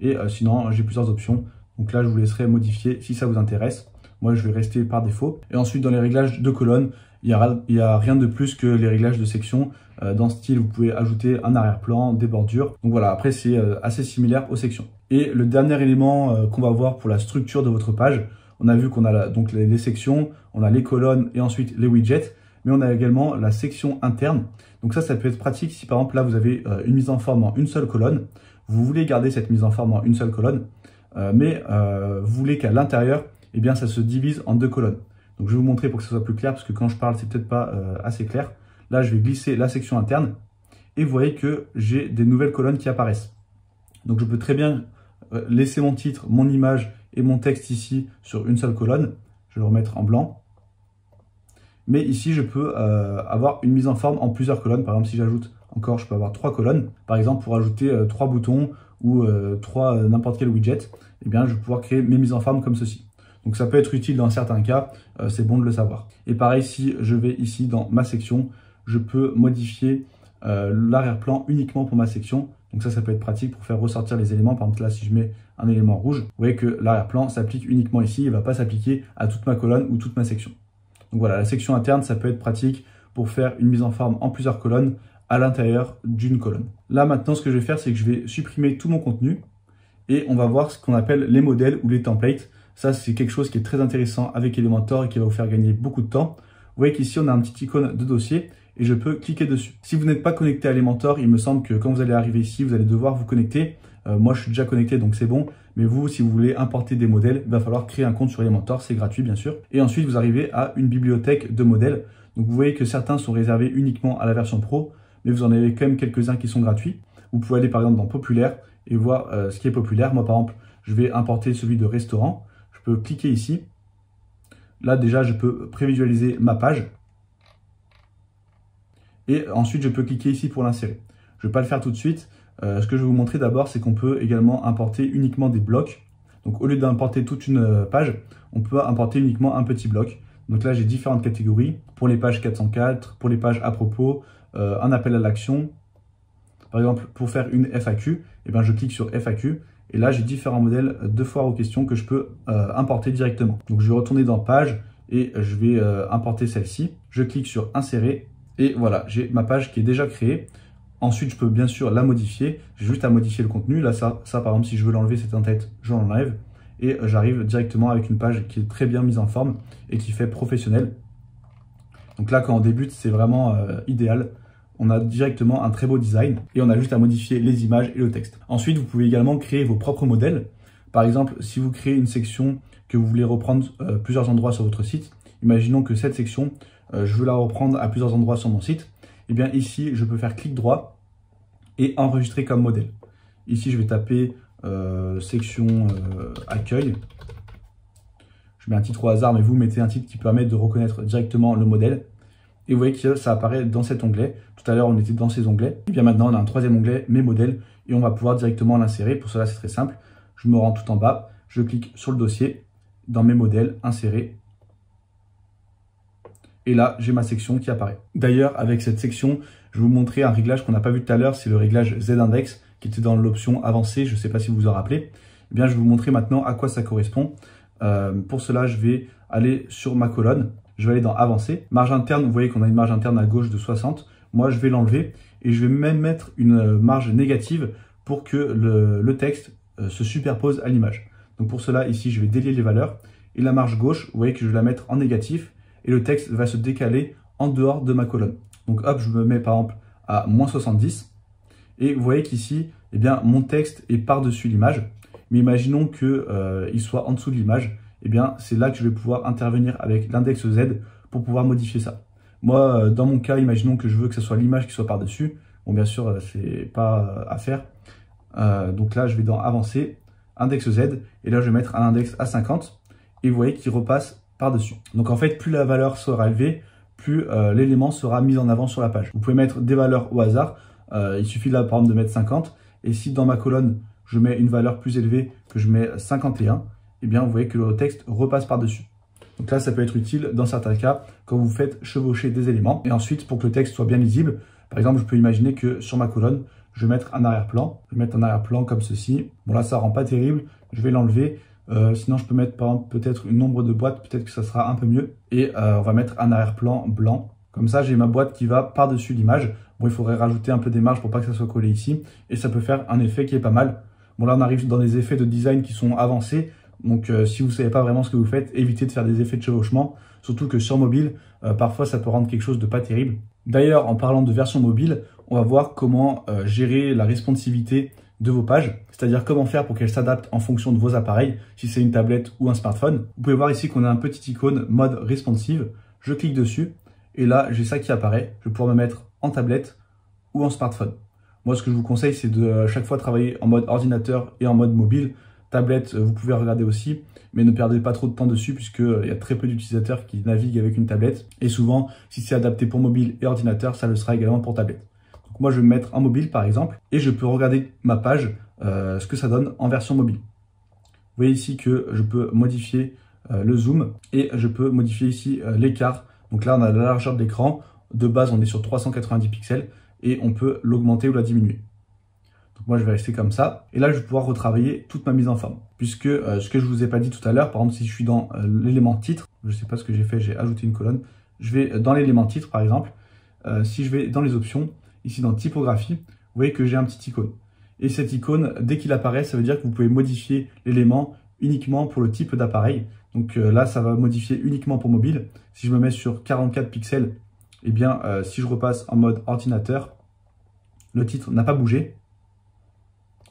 Et sinon, j'ai plusieurs options. Donc là, je vous laisserai modifier si ça vous intéresse. Moi, je vais rester par défaut. Et ensuite, dans les réglages de colonnes, Il y a rien de plus que les réglages de section. Dans style, vous pouvez ajouter un arrière-plan, des bordures. Donc voilà, après c'est assez similaire aux sections. Et le dernier élément qu'on va voir pour la structure de votre page, on a vu qu'on a donc les sections, on a les colonnes et ensuite les widgets, mais on a également la section interne. Donc ça peut être pratique si par exemple là vous avez une mise en forme en une seule colonne, vous voulez garder cette mise en forme en une seule colonne, mais vous voulez qu'à l'intérieur, eh bien ça se divise en deux colonnes. Donc je vais vous montrer pour que ce soit plus clair, parce que quand je parle, c'est peut-être pas assez clair. Là, je vais glisser la section interne et vous voyez que j'ai des nouvelles colonnes qui apparaissent. Donc je peux très bien laisser mon titre, mon image et mon texte ici sur une seule colonne. Je vais le remettre en blanc. Mais ici, je peux avoir une mise en forme en plusieurs colonnes. Par exemple, si j'ajoute encore, je peux avoir 3 colonnes. Par exemple, pour ajouter 3 boutons ou 3 n'importe quel widget, eh bien, je vais pouvoir créer mes mises en forme comme ceci. Donc ça peut être utile dans certains cas, c'est bon de le savoir. Et pareil, si je vais ici dans ma section, je peux modifier l'arrière-plan uniquement pour ma section. Donc ça peut être pratique pour faire ressortir les éléments. Par exemple là, si je mets un élément rouge, vous voyez que l'arrière-plan s'applique uniquement ici, il ne va pas s'appliquer à toute ma colonne ou toute ma section. Donc voilà, la section interne, ça peut être pratique pour faire une mise en forme en plusieurs colonnes à l'intérieur d'une colonne. Là maintenant, ce que je vais faire, c'est que je vais supprimer tout mon contenu et on va voir ce qu'on appelle les modèles ou les templates. Ça, c'est quelque chose qui est très intéressant avec Elementor et qui va vous faire gagner beaucoup de temps. Vous voyez qu'ici, on a un petit icône de dossier et je peux cliquer dessus. Si vous n'êtes pas connecté à Elementor, il me semble que quand vous allez arriver ici, vous allez devoir vous connecter. Moi, je suis déjà connecté, donc c'est bon. Mais vous, si vous voulez importer des modèles, il va falloir créer un compte sur Elementor. C'est gratuit, bien sûr. Et ensuite, vous arrivez à une bibliothèque de modèles. Donc, vous voyez que certains sont réservés uniquement à la version pro, mais vous en avez quand même quelques-uns qui sont gratuits. Vous pouvez aller, par exemple, dans Populaire et voir ce qui est populaire. Moi, par exemple, je vais importer celui de restaurant. Je peux cliquer ici. Là, déjà, je peux prévisualiser ma page. Et ensuite, je peux cliquer ici pour l'insérer. Je ne vais pas le faire tout de suite. Ce que je vais vous montrer d'abord, c'est qu'on peut également importer uniquement des blocs. Donc, au lieu d'importer toute une page, on peut importer uniquement un petit bloc. Donc là, j'ai différentes catégories. Pour les pages 404, pour les pages à propos, un appel à l'action. Par exemple, pour faire une FAQ, eh bien, je clique sur FAQ. Et là, j'ai différents modèles de foires aux questions que je peux importer directement. Donc, je vais retourner dans Page et je vais importer celle-ci. Je clique sur Insérer et voilà, j'ai ma page qui est déjà créée. Ensuite, je peux bien sûr la modifier. J'ai juste à modifier le contenu. Là, ça par exemple, si je veux l'enlever, cette en-tête, je l'enlève. Et j'arrive directement avec une page qui est très bien mise en forme et qui fait professionnel. Donc là, quand on débute, c'est vraiment idéal. On a directement un très beau design et on a juste à modifier les images et le texte. Ensuite, vous pouvez également créer vos propres modèles. Par exemple, si vous créez une section que vous voulez reprendre plusieurs endroits sur votre site, imaginons que cette section, je veux la reprendre à plusieurs endroits sur mon site. Et bien ici, je peux faire clic droit et enregistrer comme modèle. Ici, je vais taper section accueil. Je mets un titre au hasard, mais vous mettez un titre qui permet de reconnaître directement le modèle. Et vous voyez que ça apparaît dans cet onglet. Tout à l'heure, on était dans ces onglets. Et bien maintenant, on a un troisième onglet, mes modèles, et on va pouvoir directement l'insérer. Pour cela, c'est très simple. Je me rends tout en bas, je clique sur le dossier, dans mes modèles, insérer. Et là, j'ai ma section qui apparaît. D'ailleurs, avec cette section, je vais vous montrer un réglage qu'on n'a pas vu tout à l'heure, c'est le réglage Z-index, qui était dans l'option avancée. Je ne sais pas si vous vous en rappelez. Eh bien, je vais vous montrer maintenant à quoi ça correspond. Pour cela, je vais aller sur ma colonne. Je vais aller dans Avancer. Marge interne, vous voyez qu'on a une marge interne à gauche de 60. Moi, je vais l'enlever et je vais même mettre une marge négative pour que le texte se superpose à l'image. Donc pour cela, ici, je vais délier les valeurs. Et la marge gauche, vous voyez que je vais la mettre en négatif et le texte va se décaler en dehors de ma colonne. Donc hop, je me mets par exemple à moins 70. Et vous voyez qu'ici, eh bien, mon texte est par-dessus l'image. Mais imaginons qu'il soit en dessous de l'image. Eh bien, c'est là que je vais pouvoir intervenir avec l'index Z pour pouvoir modifier ça. Moi, dans mon cas, imaginons que je veux que ce soit l'image qui soit par-dessus. Bon, bien sûr, c'est pas à faire. Donc là, je vais dans Avancer, Index Z, et là, je vais mettre un index à 50. Et vous voyez qu'il repasse par-dessus. Donc en fait, plus la valeur sera élevée, plus l'élément sera mis en avant sur la page. Vous pouvez mettre des valeurs au hasard. Il suffit là, par exemple, de mettre 50. Et si dans ma colonne, je mets une valeur plus élevée, que je mets 51, eh bien, vous voyez que le texte repasse par-dessus. Donc là, ça peut être utile dans certains cas quand vous faites chevaucher des éléments. Et ensuite, pour que le texte soit bien lisible, par exemple, je peux imaginer que sur ma colonne, je vais mettre un arrière-plan. Je vais mettre un arrière-plan comme ceci. Bon, là, ça rend pas terrible. Je vais l'enlever. Sinon, je peux mettre par exemple peut-être une nombre de boîtes, peut-être que ça sera un peu mieux. Et on va mettre un arrière-plan blanc. Comme ça, j'ai ma boîte qui va par-dessus l'image. Bon, il faudrait rajouter un peu des marges pour pas que ça soit collé ici. Et ça peut faire un effet qui est pas mal. Bon, là, on arrive dans des effets de design qui sont avancés. Donc, si vous ne savez pas vraiment ce que vous faites, évitez de faire des effets de chevauchement. Surtout que sur mobile, parfois, ça peut rendre quelque chose de pas terrible. D'ailleurs, en parlant de version mobile, on va voir comment gérer la responsivité de vos pages, c'est-à-dire comment faire pour qu'elles s'adaptent en fonction de vos appareils, si c'est une tablette ou un smartphone. Vous pouvez voir ici qu'on a un petit icône mode responsive. Je clique dessus et là, j'ai ça qui apparaît. Je vais pouvoir me mettre en tablette ou en smartphone. Moi, ce que je vous conseille, c'est de chaque fois travailler en mode ordinateur et en mode mobile. Tablette, vous pouvez regarder aussi, mais ne perdez pas trop de temps dessus puisqu'il y a très peu d'utilisateurs qui naviguent avec une tablette. Et souvent, si c'est adapté pour mobile et ordinateur, ça le sera également pour tablette. Donc moi, je vais me mettre en mobile par exemple et je peux regarder ma page, ce que ça donne en version mobile. Vous voyez ici que je peux modifier le zoom et je peux modifier ici l'écart. Donc là, on a la largeur de l'écran. De base, on est sur 390 pixels et on peut l'augmenter ou la diminuer. Donc moi, je vais rester comme ça. Et là, je vais pouvoir retravailler toute ma mise en forme. Puisque ce que je vous ai pas dit tout à l'heure, par exemple, si je suis dans l'élément titre, je ne sais pas ce que j'ai fait, j'ai ajouté une colonne. Je vais dans l'élément titre, par exemple. Si je vais dans les options, ici dans typographie, vous voyez que j'ai un petit icône. Et cette icône, dès qu'il apparaît, ça veut dire que vous pouvez modifier l'élément uniquement pour le type d'appareil. Donc là, ça va modifier uniquement pour mobile. Si je me mets sur 44 pixels, eh bien, si je repasse en mode ordinateur, le titre n'a pas bougé.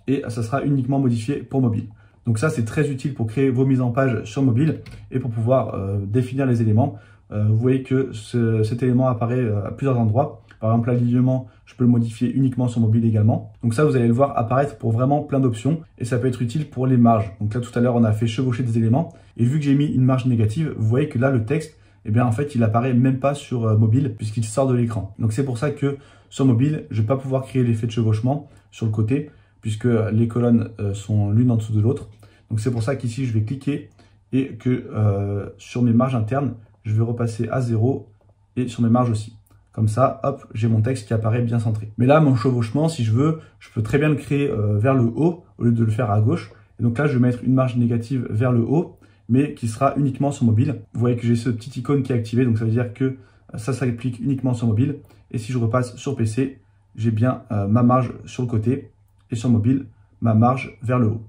Et ça sera uniquement modifié pour mobile. Donc ça, c'est très utile pour créer vos mises en page sur mobile et pour pouvoir définir les éléments. Vous voyez que cet élément apparaît à plusieurs endroits. Par exemple, l'alignement, je peux le modifier uniquement sur mobile également. Donc ça, vous allez le voir apparaître pour vraiment plein d'options et ça peut être utile pour les marges. Donc là, tout à l'heure, on a fait chevaucher des éléments et vu que j'ai mis une marge négative, vous voyez que là, le texte, eh bien, en fait, il apparaît même pas sur mobile puisqu'il sort de l'écran. Donc c'est pour ça que sur mobile, je ne vais pas pouvoir créer l'effet de chevauchement sur le côté puisque les colonnes sont l'une en dessous de l'autre. Donc c'est pour ça qu'ici, je vais cliquer et que sur mes marges internes, je vais repasser à 0 et sur mes marges aussi. Comme ça, hop, j'ai mon texte qui apparaît bien centré. Mais là, mon chevauchement, si je veux, je peux très bien le créer vers le haut au lieu de le faire à gauche. Et donc là, je vais mettre une marge négative vers le haut, mais qui sera uniquement sur mobile. Vous voyez que j'ai ce petit icône qui est activé, donc ça veut dire que ça s'applique uniquement sur mobile. Et si je repasse sur PC, j'ai bien ma marge sur le côté et sur mobile, ma marge vers le haut.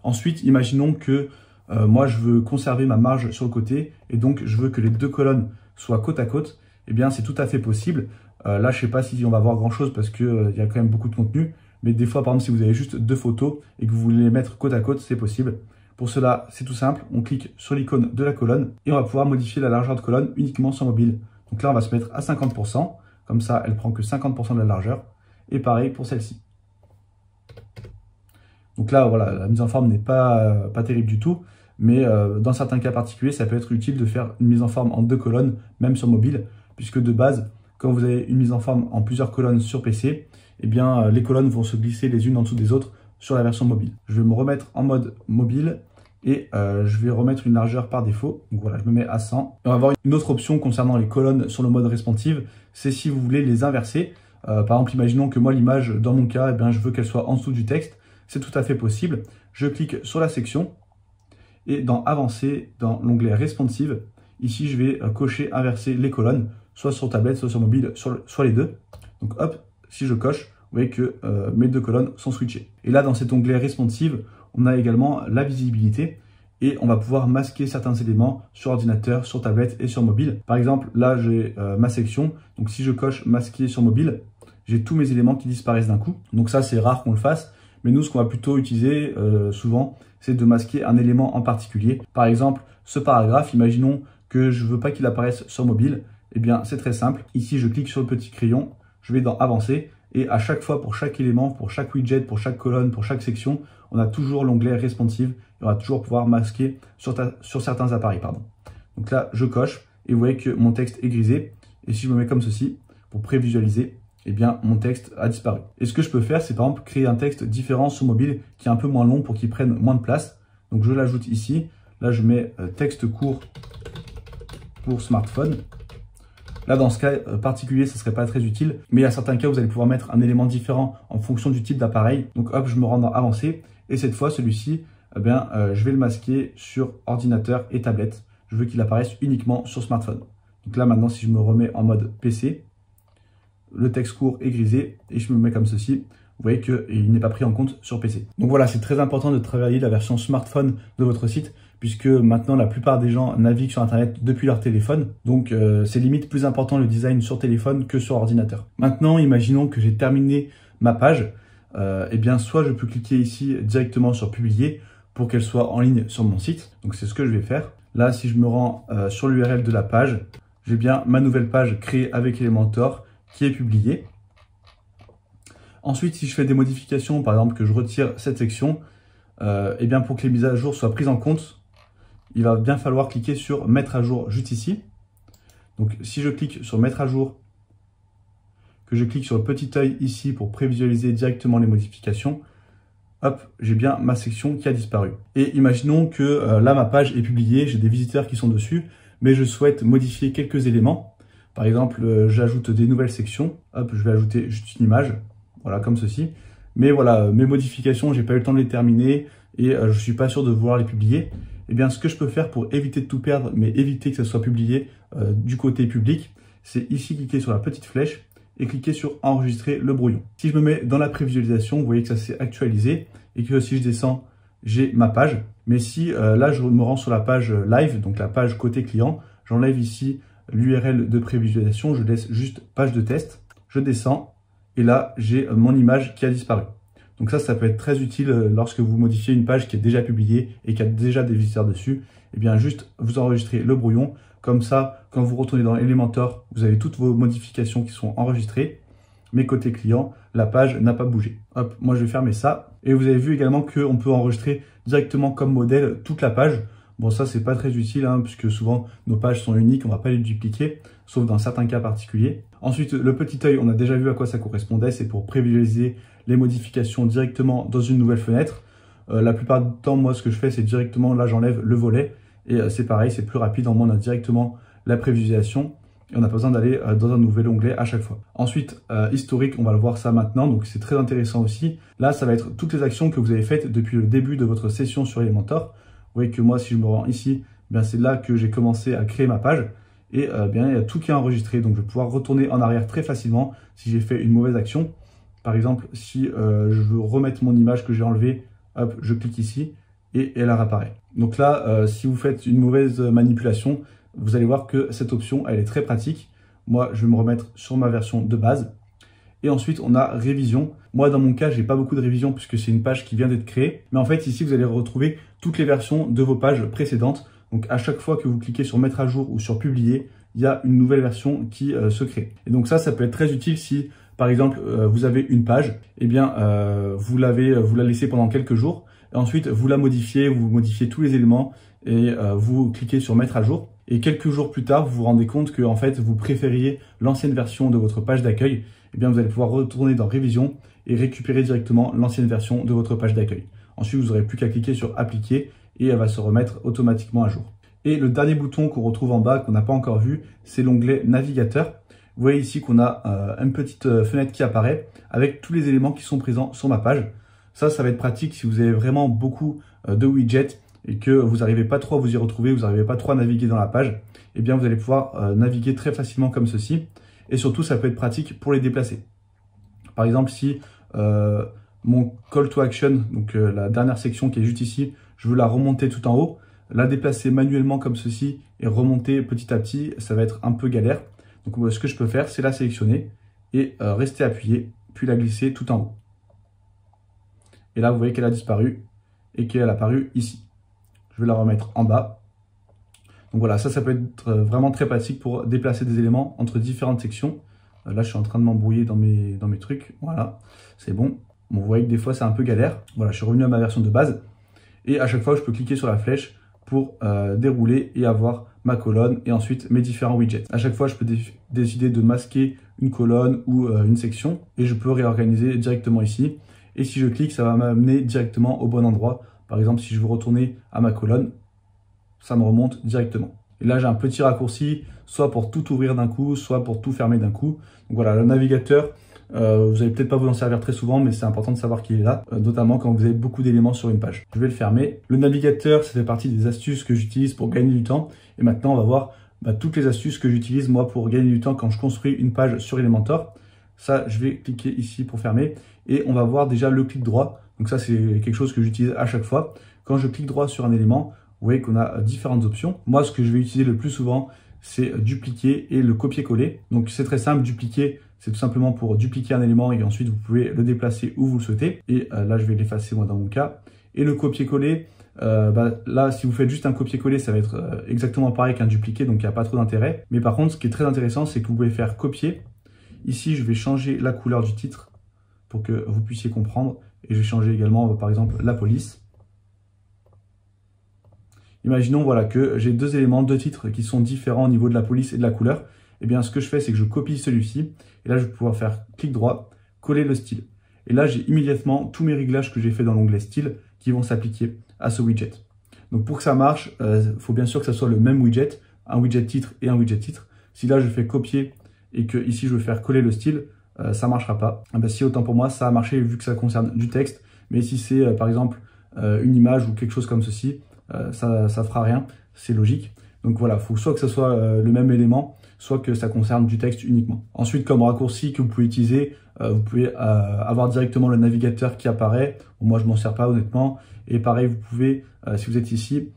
Ensuite, imaginons que moi, je veux conserver ma marge sur le côté et donc je veux que les deux colonnes soient côte à côte. Eh bien, c'est tout à fait possible. Là, je ne sais pas si on va voir grand-chose parce qu'il y a quand même beaucoup de contenu. Mais des fois, par exemple, si vous avez juste deux photos et que vous voulez les mettre côte à côte, c'est possible. Pour cela, c'est tout simple. On clique sur l'icône de la colonne et on va pouvoir modifier la largeur de colonne uniquement sur mobile. Donc là, on va se mettre à 50%. Comme ça, elle prend que 50% de la largeur. Et pareil pour celle-ci. Donc là, voilà, la mise en forme n'est pas terrible du tout. Mais dans certains cas particuliers, ça peut être utile de faire une mise en forme en deux colonnes, même sur mobile. Puisque de base, quand vous avez une mise en forme en plusieurs colonnes sur PC, eh bien, les colonnes vont se glisser les unes en dessous des autres sur la version mobile. Je vais me remettre en mode mobile et je vais remettre une largeur par défaut. Donc voilà, je me mets à 100. Et on va avoir une autre option concernant les colonnes sur le mode responsive, c'est si vous voulez les inverser. Par exemple, imaginons que moi, l'image, dans mon cas, eh bien, je veux qu'elle soit en dessous du texte. C'est tout à fait possible. Je clique sur la section et dans Avancer, dans l'onglet Responsive, ici, je vais cocher Inverser les colonnes, soit sur tablette, soit sur mobile, soit les deux. Donc hop, si je coche, vous voyez que mes deux colonnes sont switchées. Et là, dans cet onglet Responsive, on a également la visibilité et on va pouvoir masquer certains éléments sur ordinateur, sur tablette et sur mobile. Par exemple, là, j'ai ma section. Donc si je coche Masquer sur mobile, j'ai tous mes éléments qui disparaissent d'un coup. Donc ça, c'est rare qu'on le fasse. Mais nous, ce qu'on va plutôt utiliser souvent, c'est de masquer un élément en particulier. Par exemple, ce paragraphe, imaginons que je ne veux pas qu'il apparaisse sur mobile. Eh bien, c'est très simple. Ici, je clique sur le petit crayon, je vais dans Avancer. Et à chaque fois, pour chaque élément, pour chaque widget, pour chaque colonne, pour chaque section, on a toujours l'onglet Responsive. Et on va toujours pouvoir masquer sur certains appareils. Donc là, je coche et vous voyez que mon texte est grisé. Et si je me mets comme ceci, pour prévisualiser, eh bien, mon texte a disparu. Et ce que je peux faire, c'est par exemple créer un texte différent sur mobile qui est un peu moins long pour qu'il prenne moins de place. Donc, je l'ajoute ici. Là, je mets texte court pour smartphone. Là, dans ce cas particulier, ça ne serait pas très utile. Mais il y a certains cas où vous allez pouvoir mettre un élément différent en fonction du type d'appareil. Donc, hop, je me rends dans Avancer. Et cette fois, celui-ci, eh bien, je vais le masquer sur ordinateur et tablette. Je veux qu'il apparaisse uniquement sur smartphone. Donc là, maintenant, si je me remets en mode PC, le texte court est grisé et je me mets comme ceci. Vous voyez qu'il n'est pas pris en compte sur PC. Donc voilà, c'est très important de travailler la version smartphone de votre site, puisque maintenant la plupart des gens naviguent sur Internet depuis leur téléphone. Donc c'est limite plus important le design sur téléphone que sur ordinateur. Maintenant, imaginons que j'ai terminé ma page. Eh bien, soit je peux cliquer ici directement sur publier pour qu'elle soit en ligne sur mon site. Donc c'est ce que je vais faire. Là, si je me rends sur l'URL de la page, j'ai bien ma nouvelle page créée avec Elementor qui est publiée. Ensuite, si je fais des modifications, par exemple que je retire cette section, eh bien pour que les mises à jour soient prises en compte, il va bien falloir cliquer sur mettre à jour juste ici. Donc si je clique sur mettre à jour, que je clique sur le petit œil ici pour prévisualiser directement les modifications, hop, j'ai bien ma section qui a disparu. Et imaginons que là ma page est publiée, j'ai des visiteurs qui sont dessus, mais je souhaite modifier quelques éléments. Par exemple, j'ajoute des nouvelles sections, hop, je vais ajouter juste une image. Voilà, comme ceci. Mais voilà, mes modifications, j'ai pas eu le temps de les terminer et je suis pas sûr de vouloir les publier. Eh bien, ce que je peux faire pour éviter de tout perdre, mais éviter que ça soit publié du côté public, c'est ici cliquer sur la petite flèche et cliquer sur enregistrer le brouillon. Si je me mets dans la prévisualisation, vous voyez que ça s'est actualisé et que si je descends, j'ai ma page. Mais si là, je me rends sur la page live, donc la page côté client, j'enlève ici l'URL de prévisualisation, je laisse juste page de test, je descends. Et là, j'ai mon image qui a disparu. Donc ça peut être très utile lorsque vous modifiez une page qui est déjà publiée et qui a déjà des visiteurs dessus. Et bien juste, vous enregistrez le brouillon. Comme ça, quand vous retournez dans Elementor, vous avez toutes vos modifications qui sont enregistrées. Mais côté client, la page n'a pas bougé. Hop, moi je vais fermer ça. Et vous avez vu également qu'on peut enregistrer directement comme modèle toute la page. Bon, ça, c'est pas très utile, puisque souvent, nos pages sont uniques, on va pas les dupliquer, sauf dans certains cas particuliers. Ensuite, le petit œil, on a déjà vu à quoi ça correspondait, c'est pour prévisualiser les modifications directement dans une nouvelle fenêtre. La plupart du temps, moi, ce que je fais, c'est directement, là, j'enlève le volet, et c'est pareil, c'est plus rapide, en moins, on a directement la prévisualisation, et on n'a pas besoin d'aller dans un nouvel onglet à chaque fois. Ensuite, historique, on va le voir ça maintenant, donc c'est très intéressant aussi. Là, ça va être toutes les actions que vous avez faites depuis le début de votre session sur Elementor. Vous voyez que moi, si je me rends ici, c'est là que j'ai commencé à créer ma page. Et bien, il y a tout qui est enregistré. Donc, je vais pouvoir retourner en arrière très facilement si j'ai fait une mauvaise action. Par exemple, si je veux remettre mon image que j'ai enlevée, hop, je clique ici et elle réapparaît. Donc là, si vous faites une mauvaise manipulation, vous allez voir que cette option, elle est très pratique. Moi, je vais me remettre sur ma version de base. Et ensuite, on a révision. Moi, dans mon cas, j'ai pas beaucoup de révision puisque c'est une page qui vient d'être créée. Mais en fait, ici, vous allez retrouver toutes les versions de vos pages précédentes. Donc, à chaque fois que vous cliquez sur mettre à jour ou sur publier, il y a une nouvelle version qui se crée. Et donc ça peut être très utile si, par exemple, vous avez une page, eh bien, vous la laissez pendant quelques jours. Et ensuite, vous la modifiez, vous modifiez tous les éléments et vous cliquez sur mettre à jour. Et quelques jours plus tard, vous vous rendez compte que, en fait, vous préfériez l'ancienne version de votre page d'accueil. Eh bien, vous allez pouvoir retourner dans révision et récupérer directement l'ancienne version de votre page d'accueil. Ensuite, vous n'aurez plus qu'à cliquer sur appliquer et elle va se remettre automatiquement à jour. Et le dernier bouton qu'on retrouve en bas, qu'on n'a pas encore vu, c'est l'onglet navigateur. Vous voyez ici qu'on a une petite fenêtre qui apparaît avec tous les éléments qui sont présents sur ma page. Ça va être pratique si vous avez vraiment beaucoup de widgets et que vous n'arrivez pas trop à vous y retrouver, vous n'arrivez pas trop à naviguer dans la page. Eh bien, vous allez pouvoir naviguer très facilement comme ceci. Et surtout, ça peut être pratique pour les déplacer. Par exemple, si mon call to action, donc la dernière section qui est juste ici, je veux la remonter tout en haut, la déplacer manuellement comme ceci et remonter petit à petit, ça va être un peu galère. Donc ce que je peux faire, c'est la sélectionner et rester appuyé, puis la glisser tout en haut. Et là, vous voyez qu'elle a disparu et qu'elle a apparu ici. Je vais la remettre en bas. Donc voilà, ça peut être vraiment très pratique pour déplacer des éléments entre différentes sections. Là, je suis en train de m'embrouiller dans mes trucs. Voilà, c'est bon. Bon. Vous voyez que des fois, c'est un peu galère. Voilà, je suis revenu à ma version de base. Et à chaque fois, je peux cliquer sur la flèche pour dérouler et avoir ma colonne et ensuite mes différents widgets. À chaque fois, je peux décider de masquer une colonne ou une section et je peux réorganiser directement ici. Et si je clique, ça va m'amener directement au bon endroit. Par exemple, si je veux retourner à ma colonne, ça me remonte directement. Et là, j'ai un petit raccourci, soit pour tout ouvrir d'un coup, soit pour tout fermer d'un coup. Donc voilà, le navigateur, Vous allez peut-être pas vous en servir très souvent, mais c'est important de savoir qu'il est là, notamment quand vous avez beaucoup d'éléments sur une page. Je vais le fermer. Le navigateur, ça fait partie des astuces que j'utilise pour gagner du temps. Et maintenant, on va voir toutes les astuces que j'utilise moi pour gagner du temps quand je construis une page sur Elementor. Ça, je vais cliquer ici pour fermer. Et on va voir déjà le clic droit. Donc ça, c'est quelque chose que j'utilise à chaque fois. Quand je clique droit sur un élément, vous voyez qu'on a différentes options. Moi, ce que je vais utiliser le plus souvent, c'est dupliquer et le copier-coller. Donc c'est très simple, dupliquer, c'est tout simplement pour dupliquer un élément et ensuite vous pouvez le déplacer où vous le souhaitez. Et là, je vais l'effacer moi dans mon cas. Et le copier-coller, là, si vous faites juste un copier-coller, ça va être exactement pareil qu'un dupliqué, donc il n'y a pas trop d'intérêt. Mais par contre, ce qui est très intéressant, c'est que vous pouvez faire copier. Ici, je vais changer la couleur du titre pour que vous puissiez comprendre. Et je vais changer également, par exemple, la police. Imaginons voilà, que j'ai deux éléments, deux titres qui sont différents au niveau de la police et de la couleur. Eh bien, ce que je fais, c'est que je copie celui-ci. Et là, je vais pouvoir faire clic droit, coller le style. Et là, j'ai immédiatement tous mes réglages que j'ai fait dans l'onglet style qui vont s'appliquer à ce widget. Donc, pour que ça marche, il faut bien sûr que ça soit le même widget, un widget titre et un widget titre. Si là, je fais copier et que ici, je veux faire coller le style, ça ne marchera pas. Eh bien, si autant pour moi, ça a marché vu que ça concerne du texte. Mais si c'est, par exemple, une image ou quelque chose comme ceci, ça fera rien, c'est logique. Donc voilà, il faut soit que ce soit le même élément, soit que ça concerne du texte uniquement. Ensuite, comme raccourci que vous pouvez utiliser, vous pouvez avoir directement le navigateur qui apparaît. Bon, moi, je m'en sers pas honnêtement. Et pareil, vous pouvez, si vous êtes ici,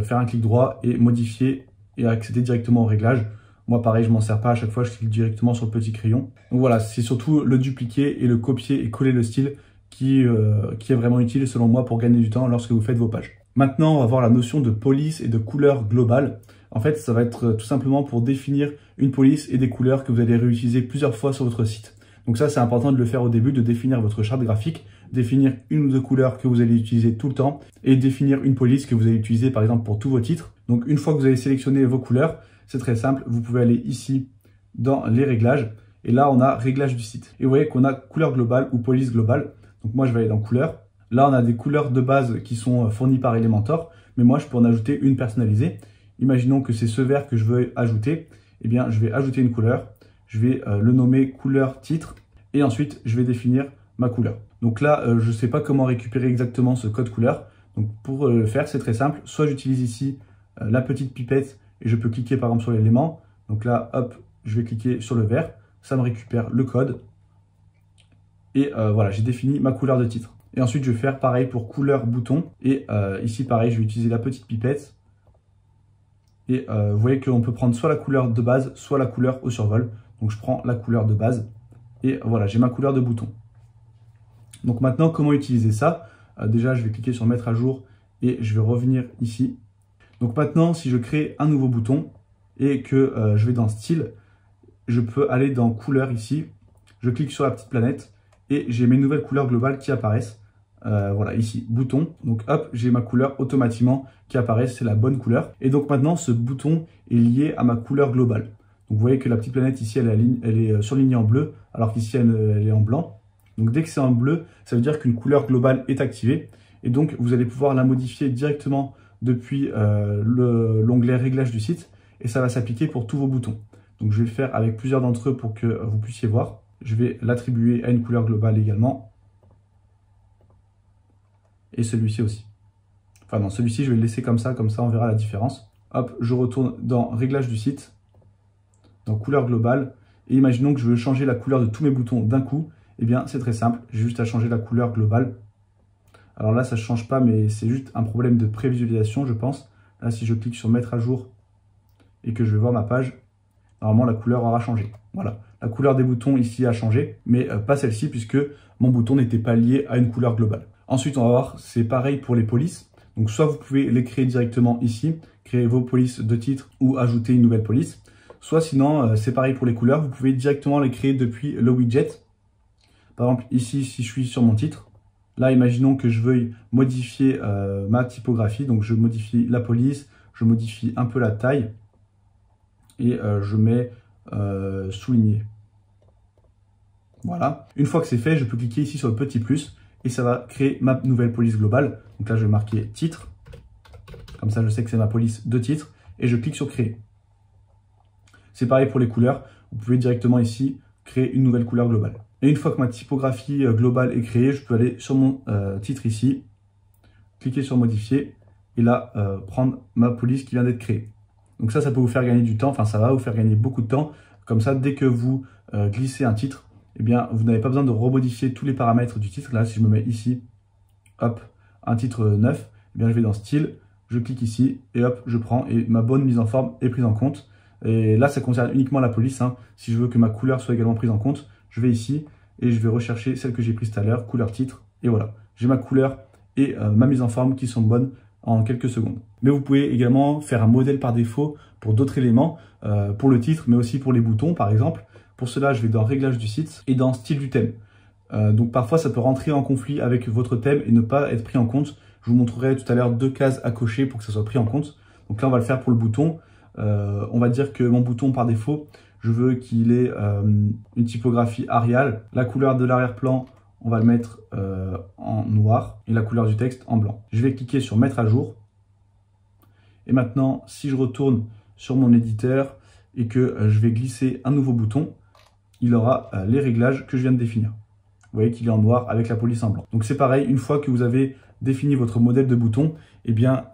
faire un clic droit et modifier et accéder directement au réglage. Moi, pareil, je m'en sers pas. À chaque fois, je clique directement sur le petit crayon. Donc voilà, c'est surtout le dupliquer et le copier et coller le style qui est vraiment utile selon moi pour gagner du temps lorsque vous faites vos pages. Maintenant, on va voir la notion de police et de couleur globale. En fait, ça va être tout simplement pour définir une police et des couleurs que vous allez réutiliser plusieurs fois sur votre site. Donc ça, c'est important de le faire au début, de définir votre charte graphique, définir une ou deux couleurs que vous allez utiliser tout le temps et définir une police que vous allez utiliser par exemple pour tous vos titres. Donc une fois que vous avez sélectionné vos couleurs, c'est très simple, vous pouvez aller ici dans les réglages et là, on a réglage du site. Et vous voyez qu'on a couleur globale ou police globale. Donc moi, je vais aller dans couleurs. Là, on a des couleurs de base qui sont fournies par Elementor, mais moi, je peux en ajouter une personnalisée. Imaginons que c'est ce vert que je veux ajouter. Eh bien, je vais ajouter une couleur. Je vais le nommer couleur titre et ensuite, je vais définir ma couleur. Donc là, je ne sais pas comment récupérer exactement ce code couleur. Donc pour le faire, c'est très simple. Soit j'utilise ici la petite pipette et je peux cliquer par exemple sur l'élément. Donc là, hop, je vais cliquer sur le vert. Ça me récupère le code. Et voilà, j'ai défini ma couleur de titre. Et ensuite, je vais faire pareil pour couleur bouton. Et ici, pareil, je vais utiliser la petite pipette. Et vous voyez qu'on peut prendre soit la couleur de base, soit la couleur au survol. Donc, je prends la couleur de base. Et voilà, j'ai ma couleur de bouton. Donc maintenant, comment utiliser ça? Déjà, je vais cliquer sur mettre à jour et je vais revenir ici. Donc maintenant, si je crée un nouveau bouton et que je vais dans style, je peux aller dans couleur ici. Je clique sur la petite planète et j'ai mes nouvelles couleurs globales qui apparaissent. Voilà, ici, bouton. Donc hop, j'ai ma couleur automatiquement qui apparaît, c'est la bonne couleur. Et donc maintenant, ce bouton est lié à ma couleur globale. Donc vous voyez que la petite planète ici, elle est surlignée en bleu, alors qu'ici, elle est en blanc. Donc dès que c'est en bleu, ça veut dire qu'une couleur globale est activée. Et donc, vous allez pouvoir la modifier directement depuis l'onglet réglage du site. Et ça va s'appliquer pour tous vos boutons. Donc je vais le faire avec plusieurs d'entre eux pour que vous puissiez voir. Je vais l'attribuer à une couleur globale également. Et celui-ci aussi. Enfin non, celui-ci, je vais le laisser comme ça on verra la différence. Hop, je retourne dans réglage du site, dans couleur globale. Et imaginons que je veux changer la couleur de tous mes boutons d'un coup. Eh bien, c'est très simple, j'ai juste à changer la couleur globale. Alors là, ça ne change pas, mais c'est juste un problème de prévisualisation, je pense. Là, si je clique sur mettre à jour et que je vais voir ma page, normalement, la couleur aura changé. Voilà, la couleur des boutons ici a changé, mais pas celle-ci puisque mon bouton n'était pas lié à une couleur globale. Ensuite, on va voir, c'est pareil pour les polices. Donc, soit vous pouvez les créer directement ici, créer vos polices de titre ou ajouter une nouvelle police. Soit sinon, c'est pareil pour les couleurs, vous pouvez directement les créer depuis le widget. Par exemple, ici, si je suis sur mon titre, là, imaginons que je veuille modifier ma typographie. Donc, je modifie la police, je modifie un peu la taille et je mets souligné. Voilà. Une fois que c'est fait, je peux cliquer ici sur le petit plus et ça va créer ma nouvelle police globale. Donc là, je vais marquer titre. Comme ça, je sais que c'est ma police de titre et je clique sur créer. C'est pareil pour les couleurs. Vous pouvez directement ici créer une nouvelle couleur globale. Et une fois que ma typographie globale est créée, je peux aller sur mon titre ici, cliquer sur modifier et là prendre ma police qui vient d'être créée. Donc ça peut vous faire gagner du temps, enfin ça va vous faire gagner beaucoup de temps. Comme ça, dès que vous glissez un titre, eh bien vous n'avez pas besoin de remodifier tous les paramètres du titre. Là, si je me mets ici, hop, un titre neuf, eh bien je vais dans style, je clique ici et hop, je prends et ma bonne mise en forme est prise en compte. Et là, ça concerne uniquement la police. Si je veux que ma couleur soit également prise en compte, je vais ici et je vais rechercher celle que j'ai prise tout à l'heure, couleur titre. Et voilà, j'ai ma couleur et ma mise en forme qui sont bonnes en quelques secondes. Mais vous pouvez également faire un modèle par défaut pour d'autres éléments, pour le titre, mais aussi pour les boutons, par exemple. Pour cela, je vais dans Réglages du site et dans Style du thème. Donc parfois, ça peut rentrer en conflit avec votre thème et ne pas être pris en compte. Je vous montrerai tout à l'heure 2 cases à cocher pour que ça soit pris en compte. Donc là, on va le faire pour le bouton. On va dire que mon bouton, par défaut, je veux qu'il ait une typographie Arial. La couleur de l'arrière-plan, on va le mettre en noir et la couleur du texte en blanc. Je vais cliquer sur Mettre à jour. Et maintenant, si je retourne sur mon éditeur et que je vais glisser un nouveau bouton, il aura les réglages que je viens de définir. Vous voyez qu'il est en noir avec la police en blanc. Donc c'est pareil, une fois que vous avez défini votre modèle de bouton, eh bien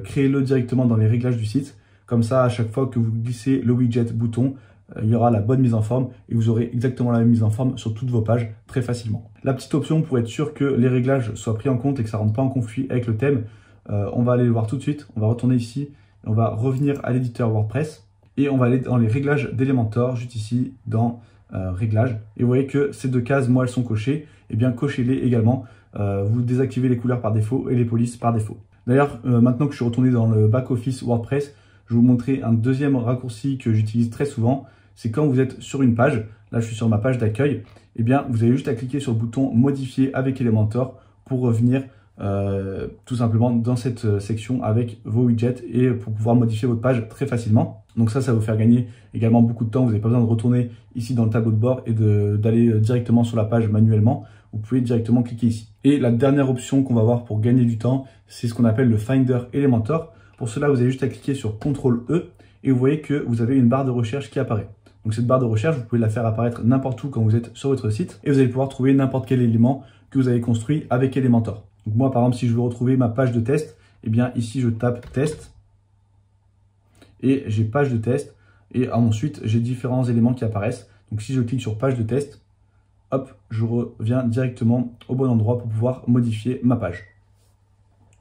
créez-le directement dans les réglages du site. Comme ça, à chaque fois que vous glissez le widget bouton, il y aura la bonne mise en forme et vous aurez exactement la même mise en forme sur toutes vos pages très facilement. La petite option pour être sûr que les réglages soient pris en compte et que ça ne rentre pas en conflit avec le thème, on va aller le voir tout de suite. On va retourner ici, on va revenir à l'éditeur WordPress et on va aller dans les réglages d'Elementor, juste ici dans réglages. Et vous voyez que ces 2 cases, moi, elles sont cochées. Et bien, cochez-les également. Vous désactivez les couleurs par défaut et les polices par défaut. D'ailleurs, maintenant que je suis retourné dans le back-office WordPress, je vais vous montrer un deuxième raccourci que j'utilise très souvent. C'est quand vous êtes sur une page, là je suis sur ma page d'accueil, eh bien vous avez juste à cliquer sur le bouton modifier avec Elementor pour revenir tout simplement dans cette section avec vos widgets et pour pouvoir modifier votre page très facilement. Donc ça va vous faire gagner également beaucoup de temps. Vous n'avez pas besoin de retourner ici dans le tableau de bord et d'aller directement sur la page manuellement. Vous pouvez directement cliquer ici. Et la dernière option qu'on va voir pour gagner du temps, c'est ce qu'on appelle le Finder Elementor. Pour cela, vous avez juste à cliquer sur CTRL-E et vous voyez que vous avez une barre de recherche qui apparaît. Donc cette barre de recherche, vous pouvez la faire apparaître n'importe où quand vous êtes sur votre site et vous allez pouvoir trouver n'importe quel élément que vous avez construit avec Elementor. Donc moi, par exemple, si je veux retrouver ma page de test, eh bien ici, je tape test et j'ai page de test et ensuite, j'ai différents éléments qui apparaissent. Donc si je clique sur page de test, hop, je reviens directement au bon endroit pour pouvoir modifier ma page.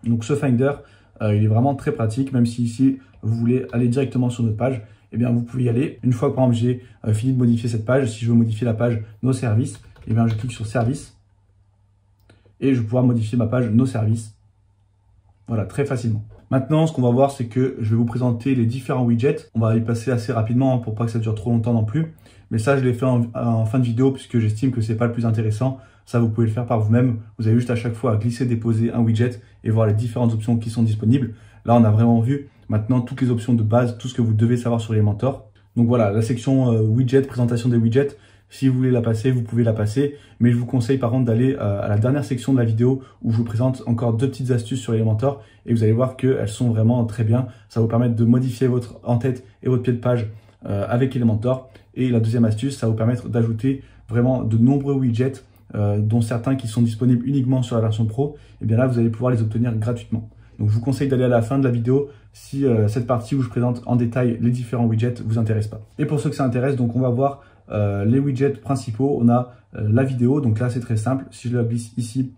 Donc ce Finder, il est vraiment très pratique, même si ici, vous voulez aller directement sur notre page, eh bien vous pouvez y aller. Une fois que par exemple j'ai fini de modifier cette page, si je veux modifier la page Nos services, eh bien je clique sur Services et je vais pouvoir modifier ma page Nos services. Voilà, très facilement. Maintenant, ce qu'on va voir, c'est que je vais vous présenter les différents widgets. On va y passer assez rapidement pour pas que ça dure trop longtemps non plus. Mais ça, je l'ai fait en fin de vidéo puisque j'estime que c'est pas le plus intéressant. Ça, vous pouvez le faire par vous-même. Vous avez juste à chaque fois à glisser, déposer un widget et voir les différentes options qui sont disponibles. Là, on a vraiment vu maintenant toutes les options de base, tout ce que vous devez savoir sur Elementor. Donc voilà, la section widget, présentation des widgets. Si vous voulez la passer, vous pouvez la passer. Mais je vous conseille par contre d'aller à la dernière section de la vidéo où je vous présente encore 2 petites astuces sur Elementor. Et vous allez voir qu'elles sont vraiment très bien. Ça va vous permettre de modifier votre en-tête et votre pied de page avec Elementor. Et la deuxième astuce, ça va vous permettre d'ajouter vraiment de nombreux widgets, dont certains qui sont disponibles uniquement sur la version Pro. Et bien là, vous allez pouvoir les obtenir gratuitement. Donc je vous conseille d'aller à la fin de la vidéo si cette partie où je présente en détail les différents widgets vous intéresse pas. Et pour ceux que ça intéresse, donc on va voir les widgets principaux. On a la vidéo, donc là c'est très simple. Si je la glisse ici,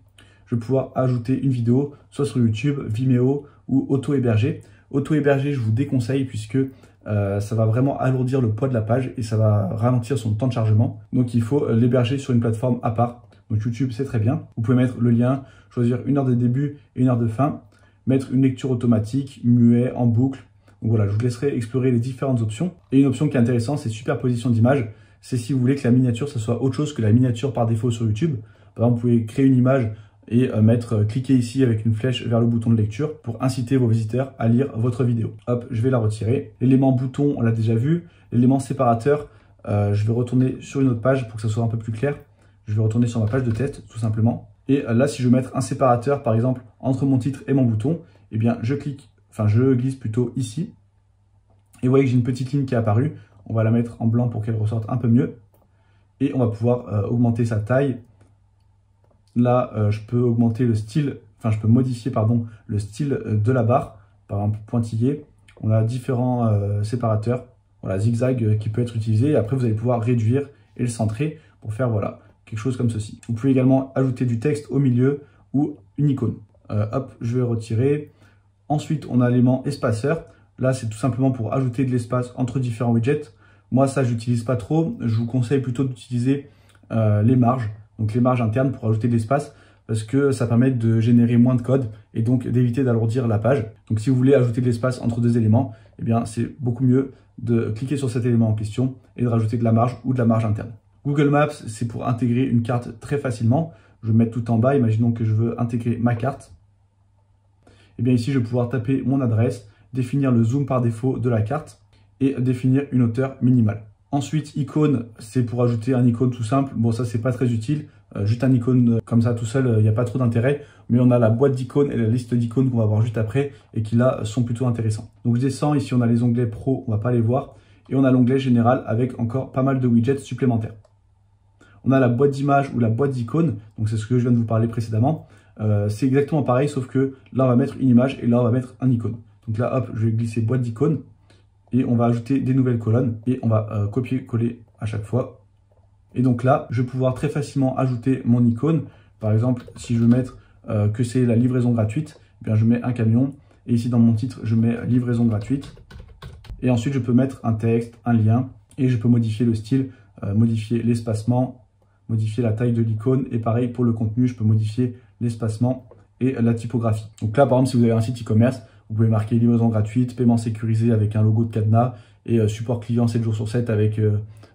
je vais pouvoir ajouter une vidéo, soit sur YouTube, Vimeo ou auto-hébergé. Auto-hébergé, je vous déconseille puisque ça va vraiment alourdir le poids de la page et ça va ralentir son temps de chargement. Donc il faut l'héberger sur une plateforme à part. Donc YouTube, c'est très bien. Vous pouvez mettre le lien, choisir une heure de début et une heure de fin, mettre une lecture automatique, muet, en boucle. Donc voilà, je vous laisserai explorer les différentes options. Et une option qui est intéressante, c'est superposition d'images. C'est si vous voulez que la miniature, ça soit autre chose que la miniature par défaut sur YouTube. Par exemple, vous pouvez créer une image et cliquer ici avec une flèche vers le bouton de lecture pour inciter vos visiteurs à lire votre vidéo. Hop, je vais la retirer. L'élément bouton, on l'a déjà vu. L'élément séparateur, je vais retourner sur une autre page pour que ça soit un peu plus clair. Je vais retourner sur ma page de test, tout simplement. Et là, si je veux mettre un séparateur, par exemple, entre mon titre et mon bouton, eh bien, je glisse plutôt ici. Et vous voyez que j'ai une petite ligne qui est apparue. On va la mettre en blanc pour qu'elle ressorte un peu mieux. et on va pouvoir augmenter sa taille. Là, je peux augmenter le style, enfin je peux modifier pardon, le style de la barre, par exemple pointillé. On a différents séparateurs, voilà, zigzag qui peut être utilisé. Et après, vous allez pouvoir réduire et le centrer pour faire voilà, quelque chose comme ceci. Vous pouvez également ajouter du texte au milieu ou une icône. Hop, je vais retirer. Ensuite, on a l'élément espaceur. Là, c'est tout simplement pour ajouter de l'espace entre différents widgets. Moi, ça, j'utilise pas trop. Je vous conseille plutôt d'utiliser les marges. Donc, les marges internes pour ajouter de l'espace parce que ça permet de générer moins de code et donc d'éviter d'alourdir la page. Donc, si vous voulez ajouter de l'espace entre deux éléments, eh bien, c'est beaucoup mieux de cliquer sur cet élément en question et de rajouter de la marge ou de la marge interne. Google Maps, c'est pour intégrer une carte très facilement. Je vais mettre tout en bas. Imaginons que je veux intégrer ma carte. Et bien ici, je vais pouvoir taper mon adresse, définir le zoom par défaut de la carte et définir une hauteur minimale. Ensuite, icône, c'est pour ajouter un icône tout simple. Bon, ça, c'est pas très utile. Juste un icône comme ça tout seul, il n'y a pas trop d'intérêt. Mais on a la boîte d'icônes et la liste d'icônes qu'on va voir juste après et qui là sont plutôt intéressants. Donc je descends, ici on a les onglets pro, on va pas les voir. Et on a l'onglet général avec encore pas mal de widgets supplémentaires. On a la boîte d'images ou la boîte d'icônes, donc c'est ce que je viens de vous parler précédemment. C'est exactement pareil, sauf que là on va mettre une image et là on va mettre un icône. Donc là hop, je vais glisser boîte d'icônes et on va ajouter des nouvelles colonnes et on va copier-coller à chaque fois. Et donc là, je vais pouvoir très facilement ajouter mon icône. Par exemple, si je veux mettre que c'est la livraison gratuite, eh bien je mets un camion et ici dans mon titre, je mets livraison gratuite. Et ensuite, je peux mettre un texte, un lien et je peux modifier le style, modifier l'espacement, modifier la taille de l'icône et pareil pour le contenu, je peux modifier l'espacement et la typographie. Donc là, par exemple, si vous avez un site e-commerce, vous pouvez marquer livraison gratuite, paiement sécurisé avec un logo de cadenas et support client 7 jours sur 7 avec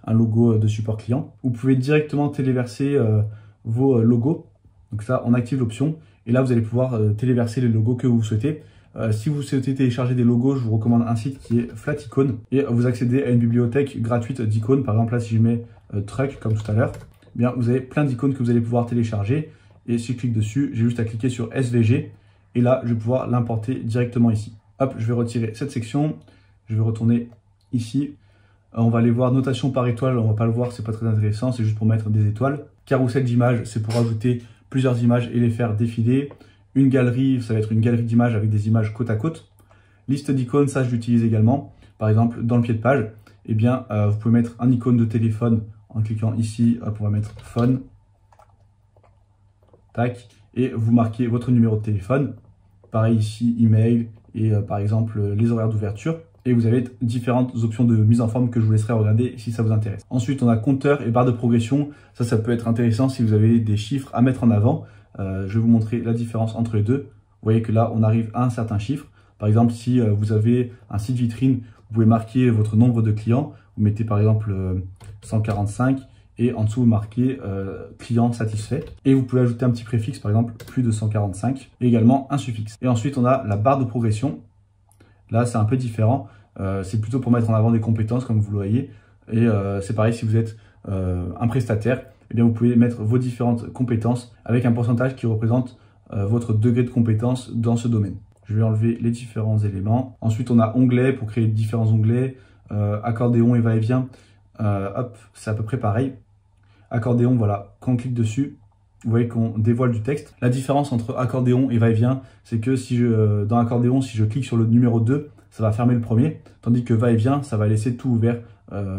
un logo de support client. Vous pouvez directement téléverser vos logos. Donc ça, on active l'option et là, vous allez pouvoir téléverser les logos que vous souhaitez. Si vous souhaitez télécharger des logos, je vous recommande un site qui est Flaticon et vous accédez à une bibliothèque gratuite d'icônes. Par exemple, là, si je mets Truck comme tout à l'heure, eh bien, vous avez plein d'icônes que vous allez pouvoir télécharger. Et si je clique dessus, j'ai juste à cliquer sur SVG et là, je vais pouvoir l'importer directement ici. Hop, je vais retirer cette section. Je vais retourner ici. On va aller voir notation par étoile. On va pas le voir, c'est pas très intéressant. C'est juste pour mettre des étoiles. Carrousel d'images, c'est pour ajouter plusieurs images et les faire défiler. Une galerie, ça va être une galerie d'images avec des images côte à côte. Liste d'icônes, ça je l'utilise également. Par exemple, dans le pied de page, eh bien, vous pouvez mettre un icône de téléphone en cliquant ici. Hop, on va mettre phone. Tac. Et vous marquez votre numéro de téléphone. Pareil ici, email et par exemple les horaires d'ouverture. Et vous avez différentes options de mise en forme que je vous laisserai regarder si ça vous intéresse. Ensuite, on a compteur et barre de progression. Ça peut être intéressant si vous avez des chiffres à mettre en avant. Je vais vous montrer la différence entre les deux. Vous voyez que là, on arrive à un certain chiffre. Par exemple, si vous avez un site vitrine, vous pouvez marquer votre nombre de clients. Vous mettez par exemple 145 et en dessous, vous marquez client satisfait. Et vous pouvez ajouter un petit préfixe, par exemple plus de 145 et également un suffixe. Et ensuite, on a la barre de progression. Là, c'est un peu différent. C'est plutôt pour mettre en avant des compétences, comme vous le voyez. Et c'est pareil, si vous êtes un prestataire, eh bien, vous pouvez mettre vos différentes compétences avec un pourcentage qui représente votre degré de compétence dans ce domaine. Je vais enlever les différents éléments. Ensuite, on a onglet pour créer différents onglets. Accordéon et va-et-vient. Hop, c'est à peu près pareil. Accordéon, voilà, quand on clique dessus, vous voyez qu'on dévoile du texte. La différence entre accordéon et va-et-vient, c'est que si dans accordéon, si je clique sur le numéro 2, ça va fermer le premier, tandis que va-et-vient, ça va laisser tout ouvert.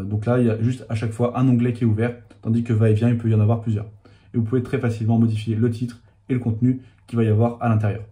Donc là, il y a juste à chaque fois un onglet qui est ouvert, tandis que va-et-vient, il peut y en avoir plusieurs. Et vous pouvez très facilement modifier le titre et le contenu qu'il va y avoir à l'intérieur.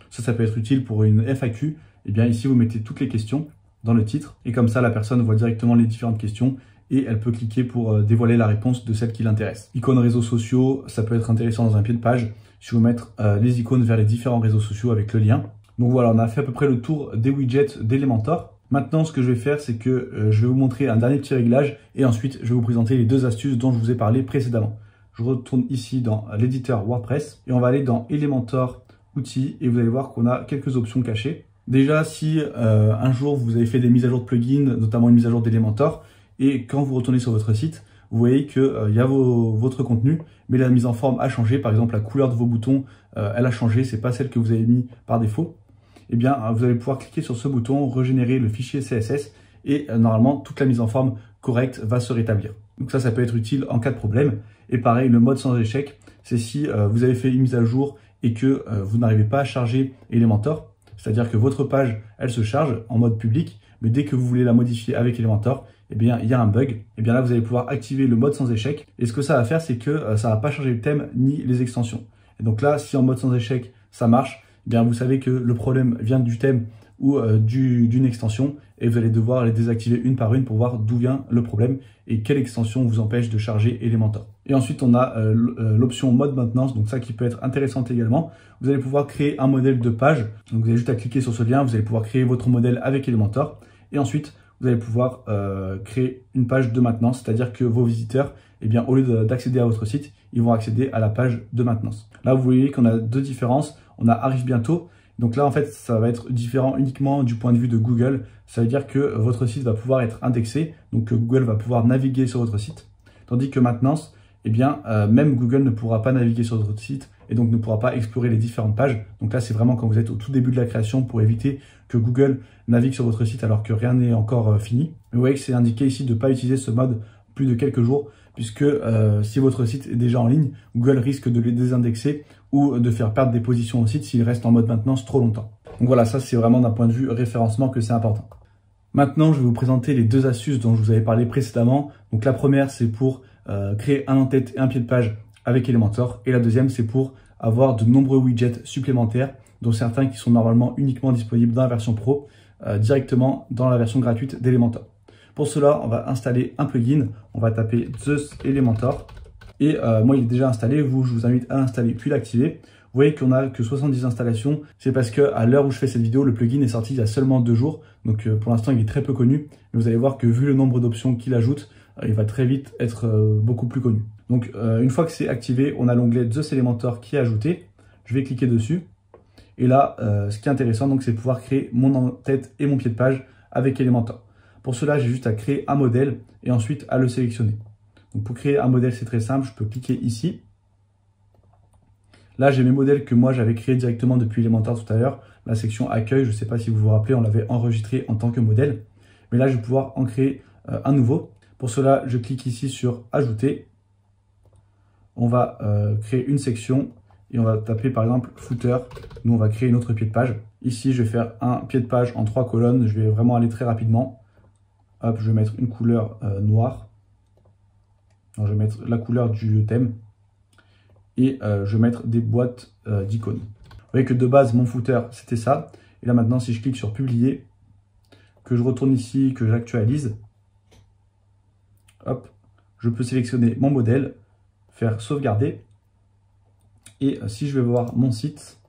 Ça peut être utile pour une FAQ. Et bien ici, vous mettez toutes les questions dans le titre, et comme ça, la personne voit directement les différentes questions et elle peut cliquer pour dévoiler la réponse de celle qui l'intéresse. Icônes réseaux sociaux, ça peut être intéressant dans un pied de page. Je vais vous mettre les icônes vers les différents réseaux sociaux avec le lien. Donc voilà, on a fait à peu près le tour des widgets d'Elementor. Maintenant, ce que je vais faire, c'est que je vais vous montrer un dernier petit réglage et ensuite, je vais vous présenter les deux astuces dont je vous ai parlé précédemment. Je retourne ici dans l'éditeur WordPress et on va aller dans Elementor outils et vous allez voir qu'on a quelques options cachées. Déjà, si un jour vous avez fait des mises à jour de plugins, notamment une mise à jour d'Elementor, et quand vous retournez sur votre site, vous voyez qu'il y a votre contenu, mais la mise en forme a changé. Par exemple, la couleur de vos boutons, elle a changé, c'est pas celle que vous avez mis par défaut. Eh bien, vous allez pouvoir cliquer sur ce bouton, régénérer le fichier CSS, et normalement, toute la mise en forme correct va se rétablir. Donc ça peut être utile en cas de problème. Et pareil, le mode sans échec, c'est si vous avez fait une mise à jour et que vous n'arrivez pas à charger Elementor, c'est-à-dire que votre page, elle se charge en mode public, mais dès que vous voulez la modifier avec Elementor, eh bien, il y a un bug. Et bien là, vous allez pouvoir activer le mode sans échec. Et ce que ça va faire, c'est que ça ne va pas changer le thème ni les extensions. Et donc là, si en mode sans échec, ça marche, eh bien, vous savez que le problème vient du thème ou d'une extension et vous allez devoir les désactiver une par une pour voir d'où vient le problème et quelle extension vous empêche de charger Elementor. Et ensuite, on a l'option mode maintenance, donc ça qui peut être intéressante également. Vous allez pouvoir créer un modèle de page. Donc vous avez juste à cliquer sur ce lien, vous allez pouvoir créer votre modèle avec Elementor. Et ensuite, vous allez pouvoir créer une page de maintenance, c'est-à-dire que vos visiteurs, eh bien, au lieu d'accéder à votre site, ils vont accéder à la page de maintenance. Là, vous voyez qu'on a deux différences. On a arrive bientôt. Donc là, en fait, ça va être différent uniquement du point de vue de Google. Ça veut dire que votre site va pouvoir être indexé, donc que Google va pouvoir naviguer sur votre site. Tandis que maintenance, eh bien, même Google ne pourra pas naviguer sur votre site et donc ne pourra pas explorer les différentes pages. Donc là, c'est vraiment quand vous êtes au tout début de la création pour éviter que Google navigue sur votre site alors que rien n'est encore fini. Mais vous voyez que c'est indiqué ici de ne pas utiliser ce mode plus de quelques jours, puisque si votre site est déjà en ligne, Google risque de les désindexer ou de faire perdre des positions au site s'il reste en mode maintenance trop longtemps. Donc voilà, ça c'est vraiment d'un point de vue référencement que c'est important. Maintenant, je vais vous présenter les deux astuces dont je vous avais parlé précédemment. Donc la première, c'est pour créer un en-tête et un pied de page avec Elementor. Et la deuxième, c'est pour avoir de nombreux widgets supplémentaires, dont certains qui sont normalement uniquement disponibles dans la version pro, directement dans la version gratuite d'Elementor. Pour cela, on va installer un plugin. On va taper Zeus Elementor. Et moi, il est déjà installé. Vous, je vous invite à l'installer puis l'activer. Vous voyez qu'on n'a que 70 installations. C'est parce qu'à l'heure où je fais cette vidéo, le plugin est sorti il y a seulement 2 jours. Donc pour l'instant, il est très peu connu. Mais vous allez voir que vu le nombre d'options qu'il ajoute, il va très vite être beaucoup plus connu. Donc une fois que c'est activé, on a l'onglet Zeus Elementor qui est ajouté. Je vais cliquer dessus. Et là, ce qui est intéressant, donc, c'est de pouvoir créer mon en-tête et mon pied de page avec Elementor. Pour cela, j'ai juste à créer un modèle et ensuite à le sélectionner. Donc pour créer un modèle, c'est très simple. Je peux cliquer ici. Là, j'ai mes modèles que moi, j'avais créés directement depuis Elementor tout à l'heure. La section accueil, je ne sais pas si vous vous rappelez, on l'avait enregistré en tant que modèle. Mais là, je vais pouvoir en créer un nouveau. Pour cela, je clique ici sur ajouter. On va créer une section et on va taper par exemple footer. Nous, on va créer une autre pied de page. Ici, je vais faire un pied de page en 3 colonnes. Je vais vraiment aller très rapidement. Hop, je vais mettre une couleur noire. Alors, je vais mettre la couleur du thème. Et je vais mettre des boîtes d'icônes. Vous voyez que de base, mon footer, c'était ça. Et là, maintenant, si je clique sur publier, que je retourne ici, que j'actualise, hop, je peux sélectionner mon modèle, faire sauvegarder. Et si je vais voir mon site,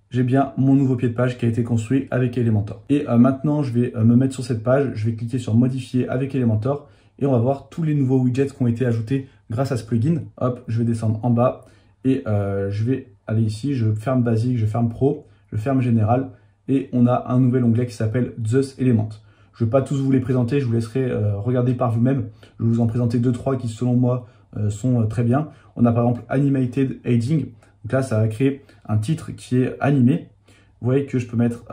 j'ai bien mon nouveau pied de page qui a été construit avec Elementor. Et maintenant, je vais me mettre sur cette page, je vais cliquer sur modifier avec Elementor et on va voir tous les nouveaux widgets qui ont été ajoutés grâce à ce plugin. Hop, je vais descendre en bas et je vais aller ici, je ferme basique, je ferme pro, je ferme général et on a un nouvel onglet qui s'appelle Zeus Element. Je ne vais pas tous vous les présenter, je vous laisserai regarder par vous-même. Je vais vous en présenter 2-3 qui selon moi sont très bien. On a par exemple Animated Heading. Donc là, ça va créer un titre qui est animé. Vous voyez que je peux mettre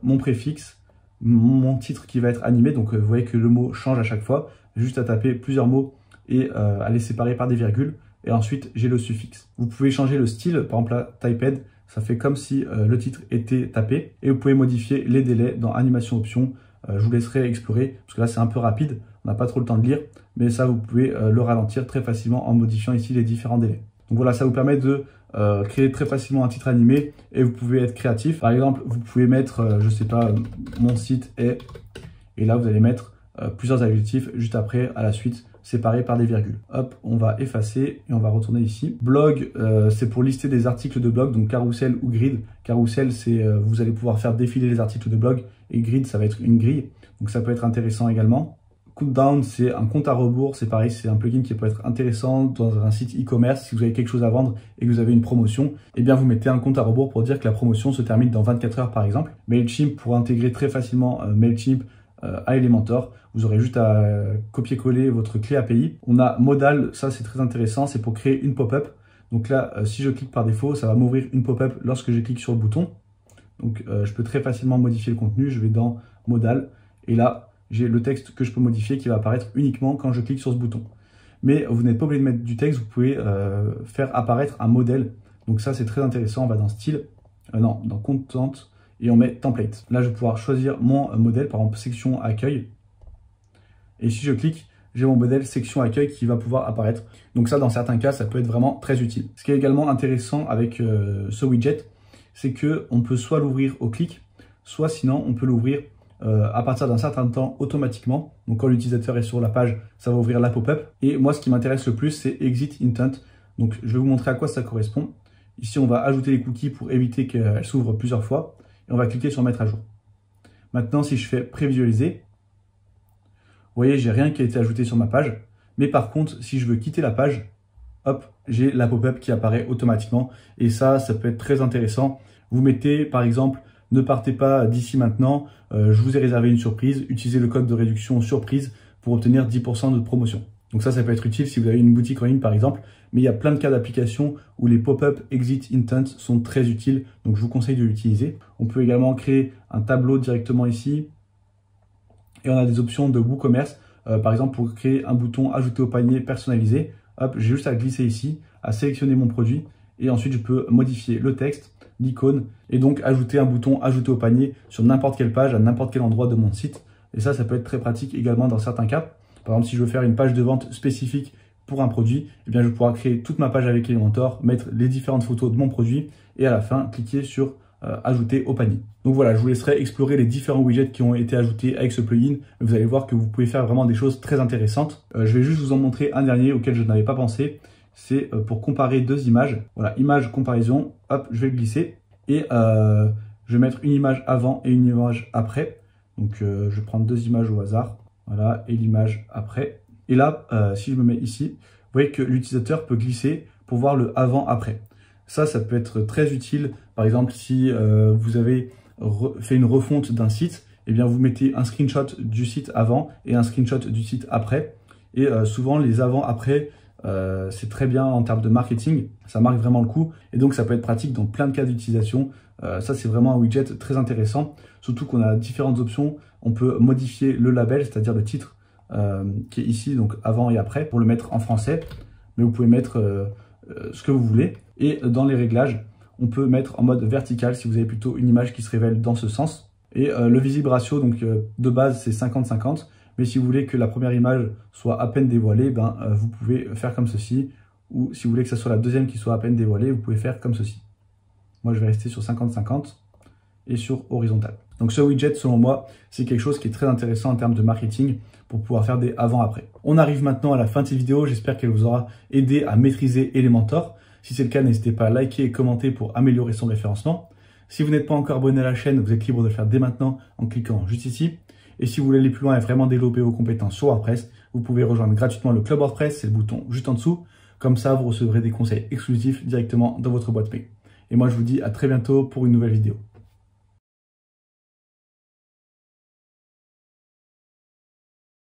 mon préfixe, mon titre qui va être animé. Donc vous voyez que le mot change à chaque fois. Juste à taper plusieurs mots et à les séparer par des virgules. Et ensuite, j'ai le suffixe. Vous pouvez changer le style. Par exemple, là, Typed, ça fait comme si le titre était tapé. Et vous pouvez modifier les délais dans Animation Options. Je vous laisserai explorer, parce que là, c'est un peu rapide. On n'a pas trop le temps de lire. Mais ça, vous pouvez le ralentir très facilement en modifiant ici les différents délais. Donc voilà, ça vous permet de créer très facilement un titre animé et vous pouvez être créatif. Par exemple, vous pouvez mettre, je sais pas, mon site est, et là vous allez mettre plusieurs adjectifs juste après, à la suite, séparés par des virgules. Hop, on va effacer et on va retourner ici. Blog, c'est pour lister des articles de blog, donc carrousel ou grid. Carrousel, c'est vous allez pouvoir faire défiler les articles de blog et grid, ça va être une grille. Donc ça peut être intéressant également. Countdown, c'est un compte à rebours, c'est pareil, c'est un plugin qui peut être intéressant dans un site e-commerce. Si vous avez quelque chose à vendre et que vous avez une promotion, eh bien vous mettez un compte à rebours pour dire que la promotion se termine dans 24 heures par exemple. Mailchimp, pour intégrer très facilement Mailchimp à Elementor, vous aurez juste à copier-coller votre clé API. On a Modal, ça c'est très intéressant, c'est pour créer une pop-up. Donc là, si je clique par défaut, ça va m'ouvrir une pop-up lorsque je clique sur le bouton. Donc je peux très facilement modifier le contenu, je vais dans Modal et là, j'ai le texte que je peux modifier qui va apparaître uniquement quand je clique sur ce bouton. Mais vous n'êtes pas obligé de mettre du texte, vous pouvez faire apparaître un modèle. Donc ça, c'est très intéressant. On va dans Style, dans Content, et on met Template. Là, je vais pouvoir choisir mon modèle, par exemple, section accueil. Et si je clique, j'ai mon modèle section accueil qui va pouvoir apparaître. Donc ça, dans certains cas, ça peut être vraiment très utile. Ce qui est également intéressant avec ce widget, c'est qu'on peut soit l'ouvrir au clic, soit sinon, on peut l'ouvrir à partir d'un certain temps automatiquement. Donc quand l'utilisateur est sur la page, ça va ouvrir la pop-up. Et moi, ce qui m'intéresse le plus, c'est Exit Intent. Donc je vais vous montrer à quoi ça correspond. Ici, on va ajouter les cookies pour éviter qu'elles s'ouvrent plusieurs fois. Et on va cliquer sur Mettre à jour. Maintenant, si je fais Prévisualiser, vous voyez, j'ai rien qui a été ajouté sur ma page. Mais par contre, si je veux quitter la page, hop, j'ai la pop-up qui apparaît automatiquement. Et ça peut être très intéressant. Vous mettez, par exemple, ne partez pas d'ici maintenant, je vous ai réservé une surprise, utilisez le code de réduction surprise pour obtenir 10% de promotion. Donc ça peut être utile si vous avez une boutique en ligne par exemple, mais il y a plein de cas d'application où les pop-up Exit Intent sont très utiles, donc je vous conseille de l'utiliser. On peut également créer un tableau directement ici, et on a des options de WooCommerce, par exemple pour créer un bouton ajouter au panier personnalisé, hop, j'ai juste à glisser ici, à sélectionner mon produit, et ensuite je peux modifier le texte, l'icône, et donc ajouter un bouton ajouter au panier sur n'importe quelle page, à n'importe quel endroit de mon site. Et ça peut être très pratique également dans certains cas. Par exemple, si je veux faire une page de vente spécifique pour un produit, eh bien, je pourrai créer toute ma page avec Elementor, mettre les différentes photos de mon produit, et à la fin, cliquer sur ajouter au panier. Donc voilà, je vous laisserai explorer les différents widgets qui ont été ajoutés avec ce plugin. Vous allez voir que vous pouvez faire vraiment des choses très intéressantes. Je vais juste vous en montrer un dernier auquel je n'avais pas pensé. C'est pour comparer deux images. Voilà, image comparaison, hop, je vais le glisser et je vais mettre une image avant et une image après. Donc je vais prendre deux images au hasard, voilà, et l'image après. Et là, si je me mets ici, vous voyez que l'utilisateur peut glisser pour voir le avant-après. Ça peut être très utile. Par exemple, si vous avez fait une refonte d'un site, eh bien vous mettez un screenshot du site avant et un screenshot du site après. Et souvent, les avant-après, c'est très bien en termes de marketing, ça marque vraiment le coup et donc ça peut être pratique dans plein de cas d'utilisation. Ça c'est vraiment un widget très intéressant, surtout qu'on a différentes options. On peut modifier le label, c'est-à-dire le titre qui est ici, donc avant et après, pour le mettre en français, mais vous pouvez mettre ce que vous voulez. Et dans les réglages, on peut mettre en mode vertical si vous avez plutôt une image qui se révèle dans ce sens. Et le visible ratio, donc de base c'est 50-50. Mais si vous voulez que la première image soit à peine dévoilée, vous pouvez faire comme ceci. Ou si vous voulez que ce soit la deuxième qui soit à peine dévoilée, vous pouvez faire comme ceci. Moi, je vais rester sur 50-50 et sur horizontal. Donc ce widget, selon moi, c'est quelque chose qui est très intéressant en termes de marketing pour pouvoir faire des avant-après. On arrive maintenant à la fin de cette vidéo. J'espère qu'elle vous aura aidé à maîtriser Elementor. Si c'est le cas, n'hésitez pas à liker et commenter pour améliorer son référencement. Si vous n'êtes pas encore abonné à la chaîne, vous êtes libre de le faire dès maintenant en cliquant juste ici. Et si vous voulez aller plus loin et vraiment développer vos compétences sur WordPress, vous pouvez rejoindre gratuitement le Club WordPress, c'est le bouton juste en dessous. Comme ça, vous recevrez des conseils exclusifs directement dans votre boîte mail. Et moi, je vous dis à très bientôt pour une nouvelle vidéo.